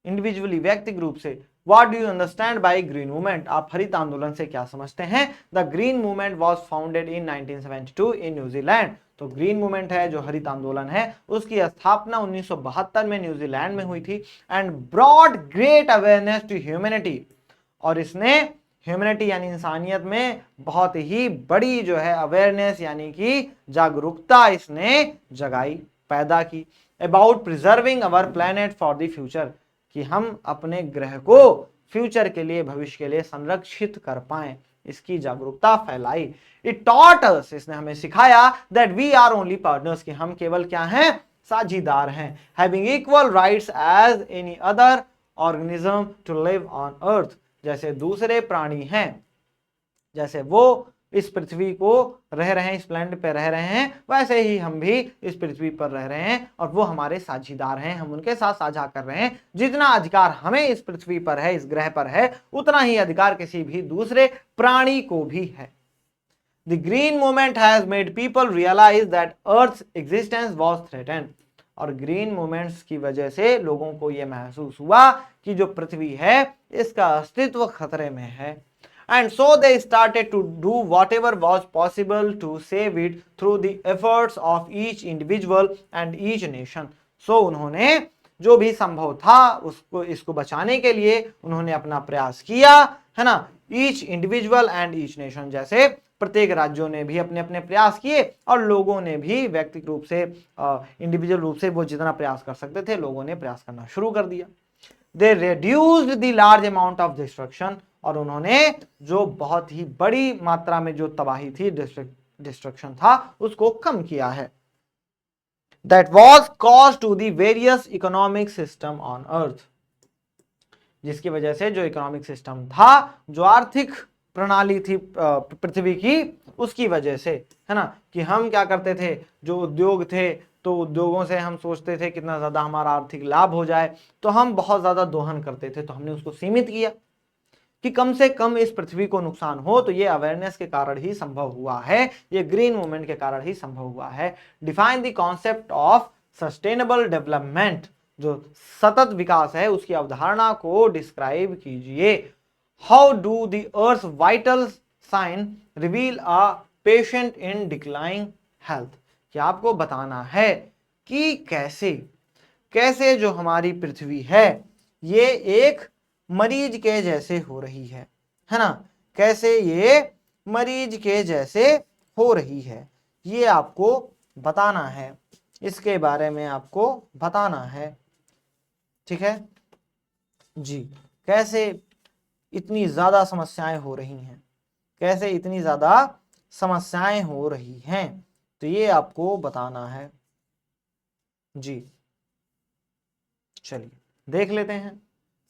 इंडिविजुअली, व्यक्तिगत रूप से। What do you understand by green movement? आप हरित आंदोलन से क्या समझते हैं? The green movement was founded in 1972 in New Zealand. तो ग्रीन मूवमेंट है, जो हरित आंदोलन है, उसकी स्थापना 1972 में न्यूजीलैंड में हुई थी। And broad great awareness to humanity, और इसने ह्यूमैनिटी यानी इंसानियत में बहुत ही बड़ी जो है अवेयरनेस यानी कि जागरूकता इसने जगाई, पैदा की। About preserving our planet for the future, कि हम अपने ग्रह को फ्यूचर के लिए, भविष्य के लिए संरक्षित कर पाएं, इसकी जागरूकता फैलाई। इट टॉट अस, इसने हमें सिखाया that we are only partners, कि हम केवल क्या हैं? साझीदार हैं। Having equal rights as any other organism to live on Earth, जैसे दूसरे प्राणी हैं, जैसे वो इस पृथ्वी को रह रहे हैं, इस प्लैनेट पे रह रहे हैं, वैसे ही हम भी इस पृथ्वी पर रह रहे हैं, और वो हमारे साझीदार हैं, हम उनके साथ साझा कर रहे हैं। जितना अधिकार हमें इस पृथ्वी पर है, इस ग्रह पर है, उतना ही अधिकार किसी भी दूसरे प्राणी को भी है। The green movement has made people realise that Earth's existence was threatened. और ग्रीन मूवमेंट्स की वजह से लोगों को यह महसूस हुआ कि जो पृथ्वी है इसका अस्तित्व खतरे में है। And so they started to do whatever was possible to save it through the efforts of each individual and each nation. So उन्होंने जो भी संभव था उसको इसको बचाने के लिए उन्होंने अपना प्रयास किया, है ना। Each individual and each nation, जैसे प्रत्येक राज्यों ने भी अपने अपने प्रयास किए और लोगों ने भी व्यक्तिगत रूप से इंडिविजुअल रूप से वो जितना प्रयास कर सकते थे लोगों ने प्रयास करना शुरू कर दिया। दे reduced the large amount of destruction, और उन्होंने जो बहुत ही बड़ी मात्रा में जो तबाही थी, डिस्ट्रक्शन था, उसको कम किया है। That was caused to the various economic system on earth, जिसकी वजह से जो इकोनॉमिक सिस्टम था, जो आर्थिक प्रणाली थी पृथ्वी की, उसकी वजह से, है ना, कि हम क्या करते थे, जो उद्योग थे तो उद्योगों से हम सोचते थे कितना ज्यादा हमारा आर्थिक लाभ हो जाए, तो हम बहुत ज्यादा दोहन करते थे, तो हमने उसको सीमित किया कि कम से कम इस पृथ्वी को नुकसान हो। तो ये अवेयरनेस के कारण ही संभव हुआ है, ये ग्रीन मूवमेंट के कारण ही संभव हुआ है। Define the concept of sustainable development, जो सतत विकास है उसकी अवधारणा को डिस्क्राइब कीजिए। How do the Earth vital sign reveal a patient in declining health, कि आपको बताना है कि कैसे जो हमारी पृथ्वी है ये एक मरीज के जैसे हो रही है ना, कैसे ये मरीज के जैसे हो रही है, ये आपको बताना है, इसके बारे में आपको बताना है, ठीक है जी। कैसे इतनी ज्यादा समस्याएं हो रही हैं, कैसे इतनी ज्यादा समस्याएं हो रही हैं, तो ये आपको बताना है जी। चलिए देख लेते हैं।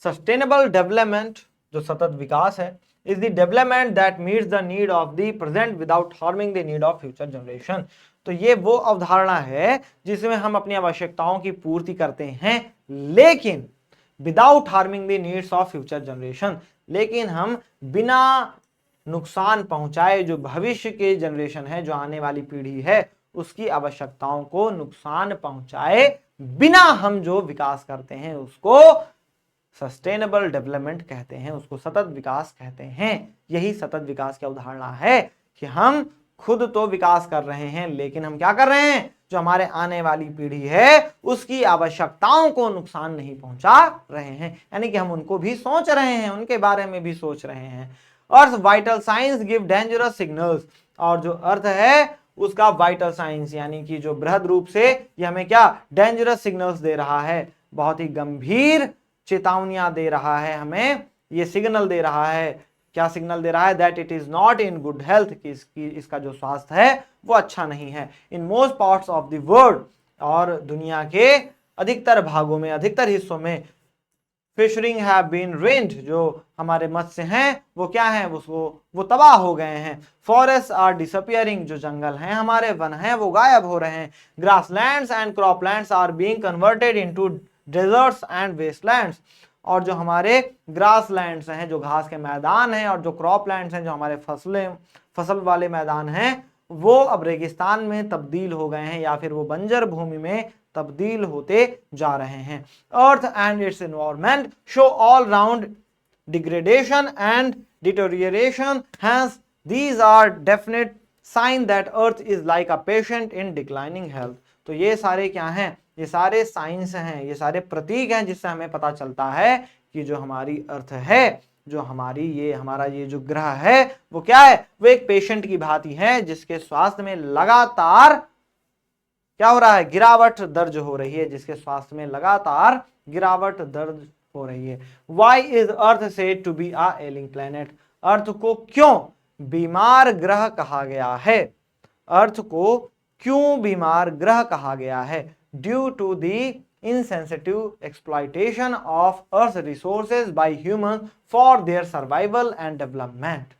सस्टेनेबल डेवलपमेंट, जो सतत विकास है, is the development that meets the need of the present without harming the need of future generation. तो ये वो अवधारणा है जिसमें हम अपनी आवश्यकताओं की पूर्ति करते हैं, लेकिन without harming the needs of future generation, लेकिन हम बिना नुकसान पहुंचाए जो भविष्य के जनरेशन है, जो आने वाली पीढ़ी है, उसकी आवश्यकताओं को नुकसान पहुंचाए बिना हम जो विकास करते हैं उसको सस्टेनेबल डेवलपमेंट कहते हैं, उसको सतत विकास कहते हैं। यही सतत विकास की अवधारणा है कि हम खुद तो विकास कर रहे हैं, लेकिन हम क्या कर रहे हैं, जो हमारे आने वाली पीढ़ी है उसकी आवश्यकताओं को नुकसान नहीं पहुंचा रहे हैं, यानी कि हम उनको भी सोच रहे हैं, उनके बारे में भी सोच रहे हैं। Earth vital science give dangerous signals, और जो अर्थ है उसका वाइटल साइंस यानी कि जो बृहद रूप से ये हमें क्या डेंजरस सिग्नल्स दे रहा है, बहुत ही गंभीर चेतावनियां दे रहा है, हमें ये सिग्नल दे रहा है। क्या सिग्नल दे रहा है? That it is not in good health, कि इसका जो स्वास्थ्य है वो अच्छा नहीं है। In most parts of the world, और दुनिया के अधिकतर भागों में, अधिकतर हिस्सों में, फिशरिंग हैव बीन रुइंड, जो हमारे मत्स्य हैं वो क्या हैं, वो तबाह हो गए हैं। फॉरेस्ट आर डिसअपियरिंग, जो जंगल हैं हमारे, वन हैं, वो गायब हो रहे हैं। Grasslands and croplands are being converted into deserts and wastelands, और जो हमारे ग्रासलैंड्स हैं, जो घास के मैदान हैं, और जो क्रॉपलैंड्स हैं, जो हमारे फसल वाले मैदान हैं, वो अब रेगिस्तान में तब्दील हो गए हैं, या फिर वो बंजर भूमि में तब्दील होते जा रहे हैं। Earth and its environment show all round degradation and deterioration, hence these are definite sign that Earth is like a patient in declining health. तो ये सारे क्या हैं, ये सारे साइंस हैं, ये सारे प्रतीक हैं, जिससे हमें पता चलता है कि जो हमारी अर्थ है, जो हमारा ये जो ग्रह है, वो क्या है, वो एक पेशेंट की भांति है, जिसके स्वास्थ्य में लगातार क्या हो रहा है, गिरावट दर्ज हो रही है, जिसके स्वास्थ्य में लगातार गिरावट दर्ज हो रही है। Why is Earth said to be a ailing planet? अर्थ को क्यों बीमार ग्रह कहा गया है? अर्थ को क्यों बीमार ग्रह कहा गया है? Due to the insensitive exploitation of Earth's resources by humans for their survival and development।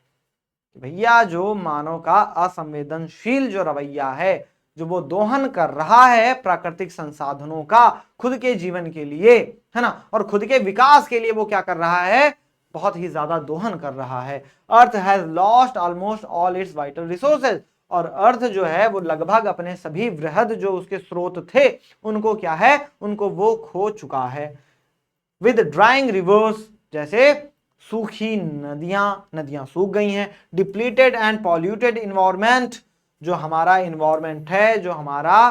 भैया जो मानव का असंवेदनशील जो रवैया है, जो वो दोहन कर रहा है प्राकृतिक संसाधनों का खुद के जीवन के लिए, है ना, और खुद के विकास के लिए, वो क्या कर रहा है, बहुत ही ज्यादा दोहन कर रहा है। Earth has lost almost all it's vital resources, और अर्थ जो है वो लगभग अपने सभी वृहद जो उसके स्रोत थे उनको क्या है, उनको वो खो चुका है। विद ड्राइंग रिवर्स, जैसे सूखी नदियां सूख गई हैं। डिप्लीटेड एंड पॉल्यूटेड इन्वायरमेंट, जो हमारा इन्वायरमेंट है, जो हमारा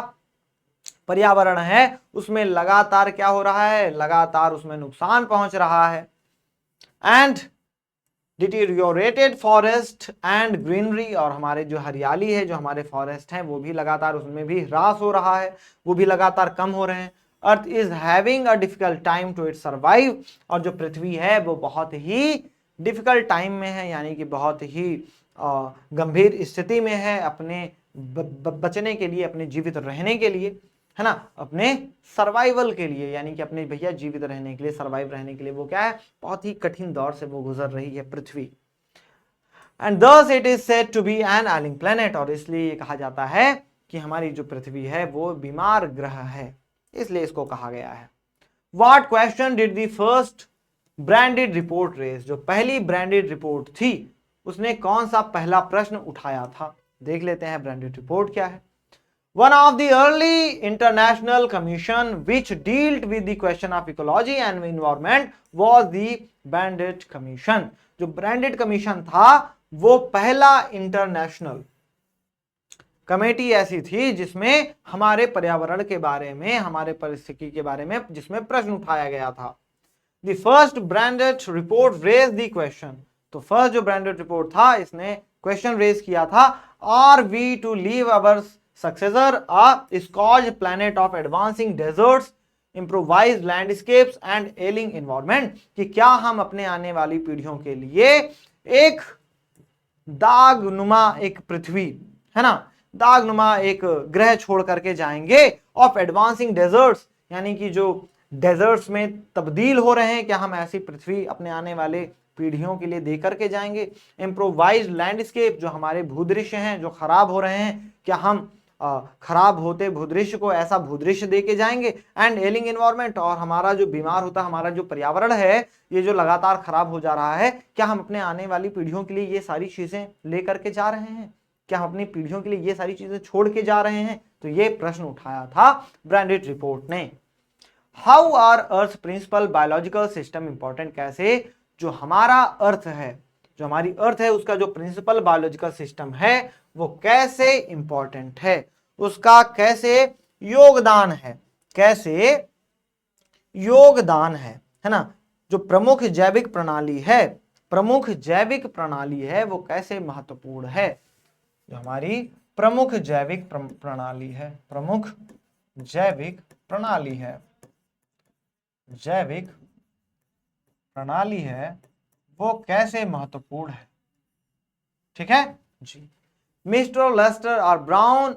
पर्यावरण है, उसमें लगातार क्या हो रहा है, लगातार उसमें नुकसान पहुंच रहा है। And deteriorated forest and greenery, और हमारे जो हरियाली है, जो हमारे फॉरेस्ट हैं, वो भी लगातार उसमें भी ह्रास हो रहा है, वो भी लगातार कम हो रहे हैं। Earth is having a difficult time to it survive, और जो पृथ्वी है वो बहुत ही डिफिकल्ट टाइम में है, यानी कि बहुत ही गंभीर स्थिति में है अपने बचने के लिए, अपने जीवित रहने के लिए, है ना, अपने सर्वाइवल के लिए, यानी कि अपने भैया जीवित रहने के लिए, सर्वाइव रहने के लिए वो क्या है, बहुत ही कठिन दौर से वो गुजर रही है पृथ्वी। And thus it is said to be an ailing planet, और इसलिए ये कहा जाता है कि हमारी जो पृथ्वी है वो बीमार ग्रह है, इसलिए इसको कहा गया है। What question did the first Brundtland report raise, जो पहली ब्रांडेड रिपोर्ट थी उसने कौन सा पहला प्रश्न उठाया था, देख लेते हैं ब्रांडेड रिपोर्ट क्या है। One of the early international commission which dealt with the question of ecology and environment was the Branded Commission। जो ब्रांडेड कमीशन था वो पहला इंटरनेशनल कमेटी ऐसी थी जिसमें हमारे पर्यावरण के बारे में, हमारे परिस्थिति के बारे में जिसमें प्रश्न उठाया गया था। The first branded report raised the question, तो फर्स्ट जो ब्रांडेड रिपोर्ट था इसने क्वेश्चन रेज किया था, are we to leave our successor a scorched planet of advancing deserts, improvised landscapes and ailing environment, कि क्या हम अपने आने वाली पीढ़ियों के लिए एक दागनुमा एक पृथ्वी, है ना, दागनुमा एक ग्रह छोड़ करके जाएंगे, ऑफ एडवांसिंग डेजर्ट्स, यानी कि जो डेजर्ट्स में तब्दील हो रहे हैं, क्या हम ऐसी पृथ्वी अपने आने वाले पीढ़ियों के लिए दे करके जाएंगे। इम्प्रोवाइज्ड लैंडस्केप, जो हमारे भूदृश्य हैं जो खराब हो रहे हैं, क्या हम खराब होते भूदृश्य को ऐसा भूदृश्य दे के जाएंगे। एंड एलिंग एनवायरमेंट, और हमारा जो बीमार होता हमारा जो पर्यावरण है ये जो लगातार खराब हो जा रहा है, क्या हम अपने आने वाली पीढ़ियों के लिए ये सारी चीजें लेकर के जा रहे हैं, क्या हम अपनी पीढ़ियों के लिए ये सारी चीजें छोड़ के जा रहे हैं। तो ये प्रश्न उठाया था ब्रांडेड रिपोर्ट ने। How are earth principal biological system important, कैसे जो हमारा अर्थ है, जो हमारी अर्थ है उसका जो प्रिंसिपल बायोलॉजिकल सिस्टम है वो कैसे इंपॉर्टेंट है, उसका कैसे योगदान है, कैसे योगदान है ना, जो प्रमुख जैविक प्रणाली है, प्रमुख जैविक प्रणाली है वो कैसे महत्वपूर्ण है। जो हमारी प्रमुख जैविक प्रणाली है, प्रमुख जैविक प्रणाली है, जैविक प्रणाली है वो कैसे महत्वपूर्ण है, ठीक है जी। Mister Lester R Brown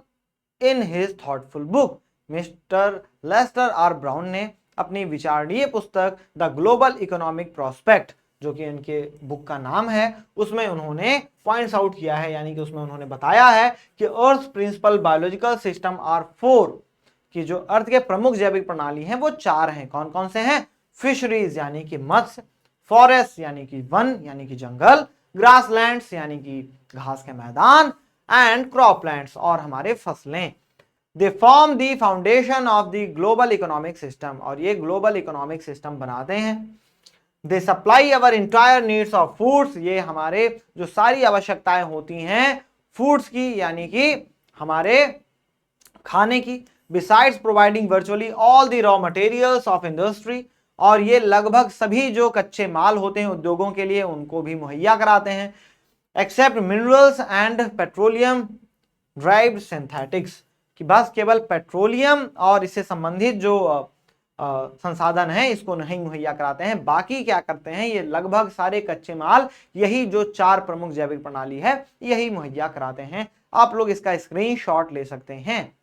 in his thoughtful book, mister Lester R Brown ने अपनी विचारणीय पुस्तक द ग्लोबल इकोनॉमिक प्रोस्पेक्ट, जो कि उनके बुक का नाम है, उसमें उन्होंने पॉइंट्स आउट किया है, यानी कि उसमें उन्होंने बताया है कि अर्थ प्रिंसिपल बायोलॉजिकल सिस्टम आर 4, कि जो अर्थ के प्रमुख जैविक प्रणाली हैं वो 4 हैं। कौन कौन से हैं? फिशरीज यानी कि मत्स्य, फॉरेस्ट यानी कि वन यानी कि जंगल, ग्रासलैंड्स यानी कि घास के मैदान, एंड क्रॉपलैंड्स और हमारे फसलें। They form the foundation of the global economic system, और ये ग्लोबल इकोनॉमिक सिस्टम बनाते हैं। They supply our entire needs of foods, ये हमारे जो सारी आवश्यकताएं होती हैं फूड्स की, यानी कि हमारे खाने की। Besides providing virtually all the raw materials of industry, और ये लगभग सभी जो कच्चे माल होते हैं उद्योगों के लिए उनको भी मुहैया कराते हैं। Except minerals and petroleum derived synthetics, कि बस केवल पेट्रोलियम और इससे संबंधित जो संसाधन है इसको नहीं मुहैया कराते हैं, बाकी क्या करते हैं ये लगभग सारे कच्चे माल यही जो 4 प्रमुख जैविक प्रणाली है यही मुहैया कराते हैं। आप लोग इसका स्क्रीनशॉट ले सकते हैं।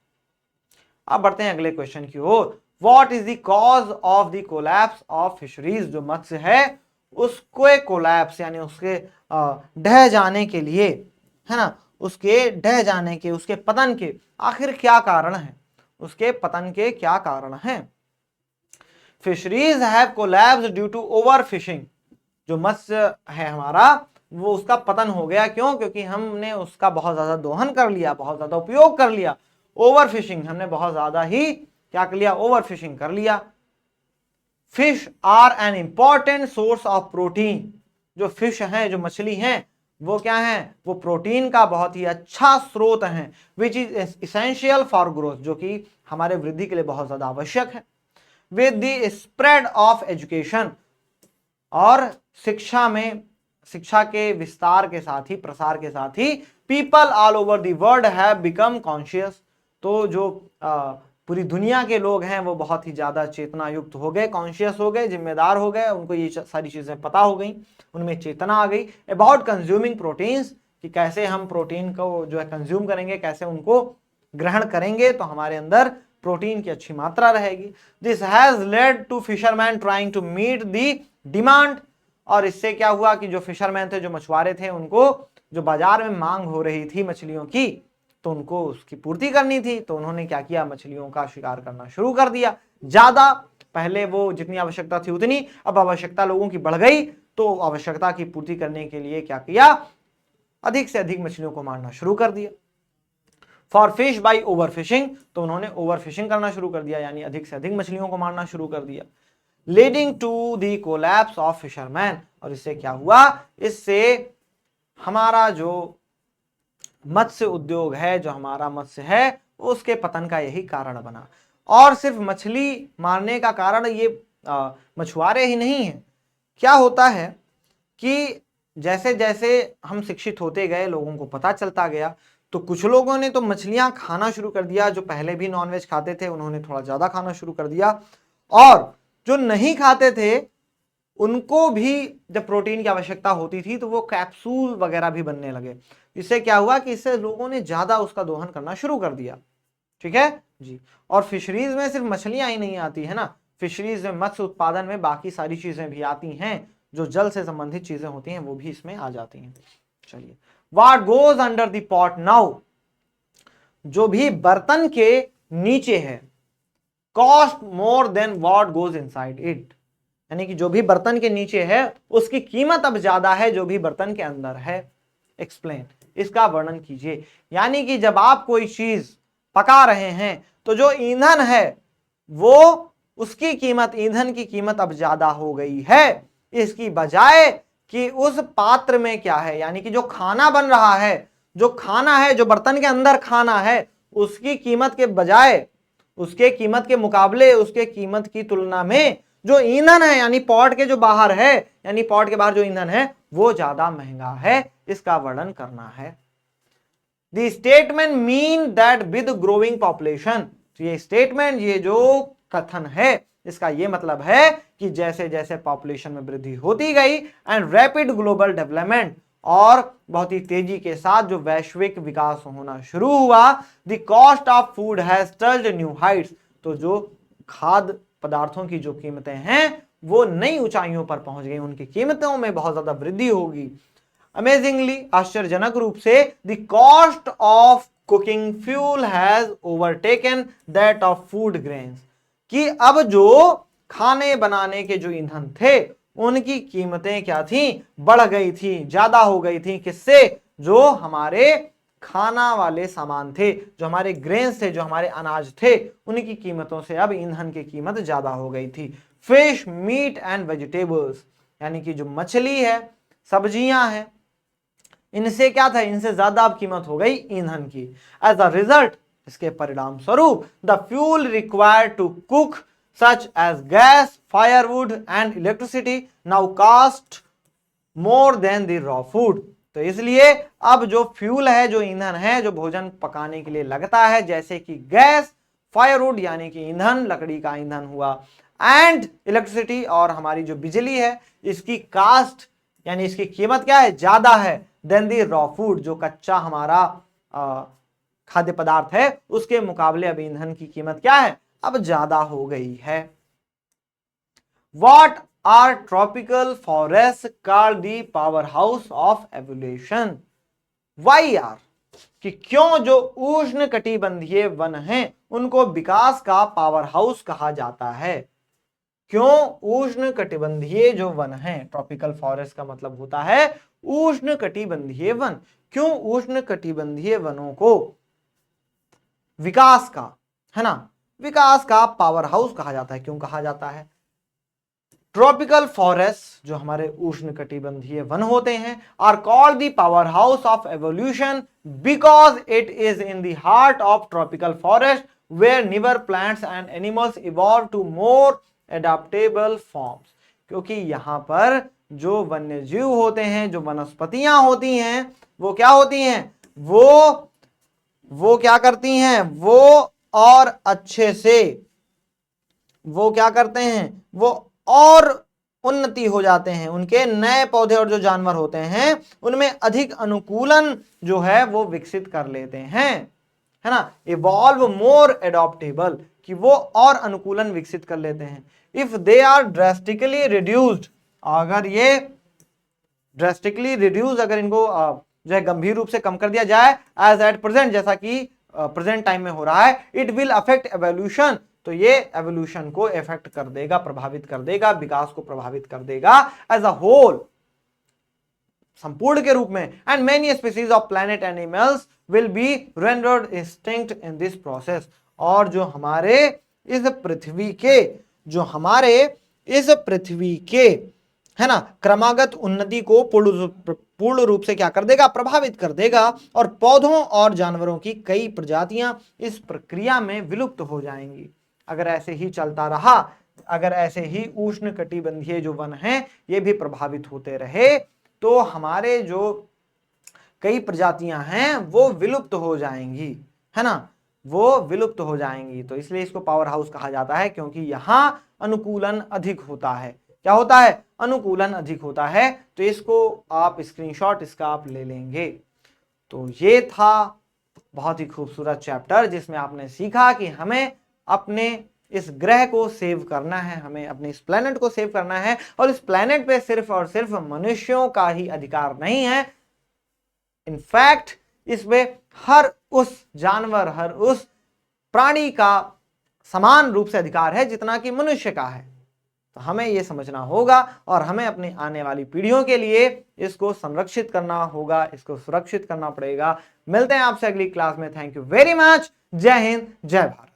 अब बढ़ते हैं अगले क्वेश्चन की ओर। What is the cause of the collapse of fisheries, जो मत्स्य है उसके कोलैप्स यानी उसके ढह जाने के लिए, है ना, उसके ढह जाने के, उसके पतन के आखिर क्या कारण है, उसके पतन के क्या कारण हैं। Fisheries have collapsed due to over fishing, जो मत्स्य है हमारा वो उसका पतन हो गया। क्यों? क्योंकि हमने उसका बहुत ज्यादा दोहन कर लिया, बहुत ज्यादा उपयोग कर लिया। ओवर फिशिंग, हमने बहुत ज्यादा ही क्या कर लिया? ओवर फिशिंग कर लिया। Fish are an important source of protein. जो फिश हैं, जो मछली हैं, वो क्या हैं? वो प्रोटीन का बहुत ही अच्छा स्रोत हैं। Which is essential for growth, जो कि हमारे वृद्धि के लिए बहुत ज्यादा आवश्यक है। With the spread of education, और शिक्षा के विस्तार के साथ ही, प्रसार के साथ ही, people all over the world have become conscious. तो जो पूरी दुनिया के लोग हैं वो बहुत ही ज्यादा चेतना युक्त हो गए, कॉन्शियस हो गए, जिम्मेदार हो गए, उनको ये सारी चीजें पता हो गई, उनमें चेतना आ गई अबाउट कंज्यूमिंग प्रोटीन्स, कि कैसे हम प्रोटीन को जो है कंज्यूम करेंगे, कैसे उनको ग्रहण करेंगे तो हमारे अंदर प्रोटीन की अच्छी मात्रा रहेगी। This has led to fisherman trying to meet the demand, और इससे क्या हुआ कि जो फिशरमैन थे, जो मछुआरे थे, उनको जो बाजार में मांग हो रही थी मछलियों की, तो उनको उसकी पूर्ति करनी थी, तो उन्होंने क्या किया? मछलियों का शिकार करना शुरू कर दिया ज्यादा। पहले वो जितनी आवश्यकता थी उतनी, अब आवश्यकता लोगों की बढ़ गई, तो आवश्यकता की पूर्ति करने के लिए क्या किया? अधिक से अधिक मछलियों को मारना शुरू कर दिया। For fish by over fishing, तो उन्होंने ओवर फिशिंग करना शुरू कर दिया, यानी अधिक से अधिक मछलियों को मारना शुरू कर दिया। Leading to the collapse of fisherman, और इससे क्या हुआ? इससे हमारा जो मत्स्य उद्योग है, जो हमारा मत्स्य है, उसके पतन का यही कारण बना। और सिर्फ मछली मारने का कारण ये मछुआरे ही नहीं है। क्या होता है कि जैसे जैसे हम शिक्षित होते गए, लोगों को पता चलता गया, तो कुछ लोगों ने तो मछलियां खाना शुरू कर दिया। जो पहले भी नॉनवेज खाते थे उन्होंने थोड़ा ज्यादा खाना शुरू कर दिया, और जो नहीं खाते थे उनको भी जब प्रोटीन की आवश्यकता होती थी तो वो कैप्सूल वगैरह भी बनने लगे। इससे क्या हुआ कि इससे लोगों ने ज्यादा उसका दोहन करना शुरू कर दिया। ठीक है जी। और फिशरीज में सिर्फ मछलियां ही नहीं आती है ना, फिशरीज में मत्स्य उत्पादन में बाकी सारी चीजें भी आती हैं, जो जल से संबंधित चीजें होती हैं वो भी इसमें आ जाती हैं। चलिए, what goes under the pot now, जो भी बर्तन के नीचे है, cost more then what goes inside it, यानी कि जो भी बर्तन के नीचे है उसकी कीमत अब ज्यादा है जो भी बर्तन के अंदर है। एक्सप्लेन, इसका वर्णन कीजिए। यानी कि जब आप कोई चीज पका रहे हैं तो जो ईंधन है वो, उसकी कीमत, ईंधन की कीमत अब ज्यादा हो गई है, इसकी बजाय कि उस पात्र में क्या है, यानी कि जो खाना बन रहा है, जो खाना है, जो बर्तन के अंदर खाना है, उसकी कीमत के बजाय, उसके कीमत के मुकाबले, उसके कीमत की तुलना में जो ईंधन है, यानी पॉट के जो बाहर है, यानी पॉट के बाहर जो ईंधन है वो ज्यादा महंगा है, इसका वर्णन करना है। The statement mean that with growing population, ये स्टेटमेंट, ये जो कथन है, इसका ये मतलब है कि जैसे जैसे पॉपुलेशन में वृद्धि होती गई एंड रैपिड ग्लोबल डेवलपमेंट, और बहुत ही तेजी के साथ जो वैश्विक विकास होना शुरू हुआ, the cost of food has touched new Heights, तो जो खाद्य पदार्थों की जो कीमतें हैं वो नई ऊंचाइयों पर पहुंच गई, उनकी कीमतों में बहुत ज्यादा वृद्धि होगी। अमेजिंगली, आश्चर्यजनक रूप से, the cost of cooking fuel has overtaken that of food grains, कि अब जो खाने बनाने के जो ईंधन थे उनकी कीमतें क्या थी? बढ़ गई थी, ज्यादा हो गई थी। किससे? जो हमारे खाना वाले सामान थे, जो हमारे ग्रेन्स थे, जो हमारे अनाज थे, उनकी कीमतों से अब ईंधन की कीमत ज्यादा हो गई थी। फिश, मीट एंड वेजिटेबल्स, यानी कि जो मछली है, सब्जियां हैं, इनसे क्या था? इनसे ज्यादा अब कीमत हो गई ईंधन की। एज अ रिजल्ट, इसके परिणाम स्वरूप, the fuel required to cook such as gas, firewood and electricity now cost more than the raw food, तो इसलिए अब जो फ्यूल है, जो ईंधन है, जो भोजन पकाने के लिए लगता है, जैसे कि गैस, फायरवुड यानी कि ईंधन, लकड़ी का ईंधन हुआ, एंड इलेक्ट्रिसिटी और हमारी जो बिजली है, इसकी कास्ट यानी इसकी कीमत क्या है? ज्यादा है देन दी रॉ फूड, जो कच्चा हमारा खाद्य पदार्थ है उसके मुकाबले अब ईंधन की कीमत क्या है? अब ज्यादा हो गई है। What are tropical forest called the power house of evolution, why are, कि क्यों जो उष्ण कटिबंधीय वन हैं उनको विकास का पावर हाउस कहा जाता है? क्यों? उष्ण कटिबंधीय जो वन है, ट्रॉपिकल फॉरेस्ट का मतलब होता है उष्ण कटिबंधीय वन। क्यों उष्ण कटिबंधीय वनों को विकास का, है ना, विकास का पावर हाउस कहा जाता है? क्यों कहा जाता है? ट्रॉपिकल फॉरेस्ट जो हमारे उष्ण कटिबंधीय वन होते हैं are called the power house of evolution because it is in the heart of tropical forest where newer plants and animals evolve to more adaptable forms. क्योंकि यहां पर जो वन्य जीव होते हैं, जो वनस्पतियां होती हैं, वो क्या होती हैं? वो क्या करती हैं? वो और अच्छे से, वो क्या करते हैं? वो और उन्नति हो जाते हैं, उनके नए पौधे और जो जानवर होते हैं उनमें अधिक अनुकूलन जो है वो विकसित कर लेते हैं, है ना। इवॉल्व मोर एडॉप्टेबल, कि वो और अनुकूलन विकसित कर लेते हैं। If they are drastically reduced, अगर ये ड्रेस्टिकली रिड्यूस, अगर इनको जो है गंभीर रूप से कम कर दिया जाए एज एट प्रेजेंट, जैसा कि प्रेजेंट टाइम में हो रहा है, इट विल अफेक्ट एवोल्यूशन, तो ये एवोल्यूशन को इफेक्ट कर देगा, प्रभावित कर देगा, विकास को प्रभावित कर देगा एज अ होल, संपूर्ण के रूप में। And many species of planet animals will be rendered extinct in this process, और जो हमारे इस पृथ्वी के, जो हमारे इस पृथ्वी के, है ना, क्रमागत उन्नति को पूर्ण रूप से क्या कर देगा? प्रभावित कर देगा, और पौधों और जानवरों की कई प्रजातियां इस प्रक्रिया में विलुप्त हो जाएंगी। अगर ऐसे ही चलता रहा, अगर ऐसे ही उष्ण कटिबंधीय जो वन हैं ये भी प्रभावित होते रहे, तो हमारे जो कई प्रजातियां हैं वो विलुप्त हो जाएंगी, है ना, वो विलुप्त हो जाएंगी। तो इसलिए इसको पावर हाउस कहा जाता है, क्योंकि यहां अनुकूलन अधिक होता है। क्या होता है? अनुकूलन अधिक होता है। तो इसको आप स्क्रीनशॉट इसका आप ले लेंगे। तो ये था बहुत ही खूबसूरत चैप्टर जिसमें आपने सीखा कि हमें अपने इस ग्रह को सेव करना है, हमें अपने इस प्लेनेट को सेव करना है, और इस प्लेनेट पे सिर्फ और सिर्फ मनुष्यों का ही अधिकार नहीं है, इनफैक्ट इसमें हर उस जानवर, हर उस प्राणी का समान रूप से अधिकार है जितना कि मनुष्य का है। तो हमें यह समझना होगा और हमें अपनी आने वाली पीढ़ियों के लिए इसको संरक्षित करना होगा, इसको सुरक्षित करना पड़ेगा। मिलते हैं आपसे अगली क्लास में। Thank you very much. जय हिंद, जय भारत।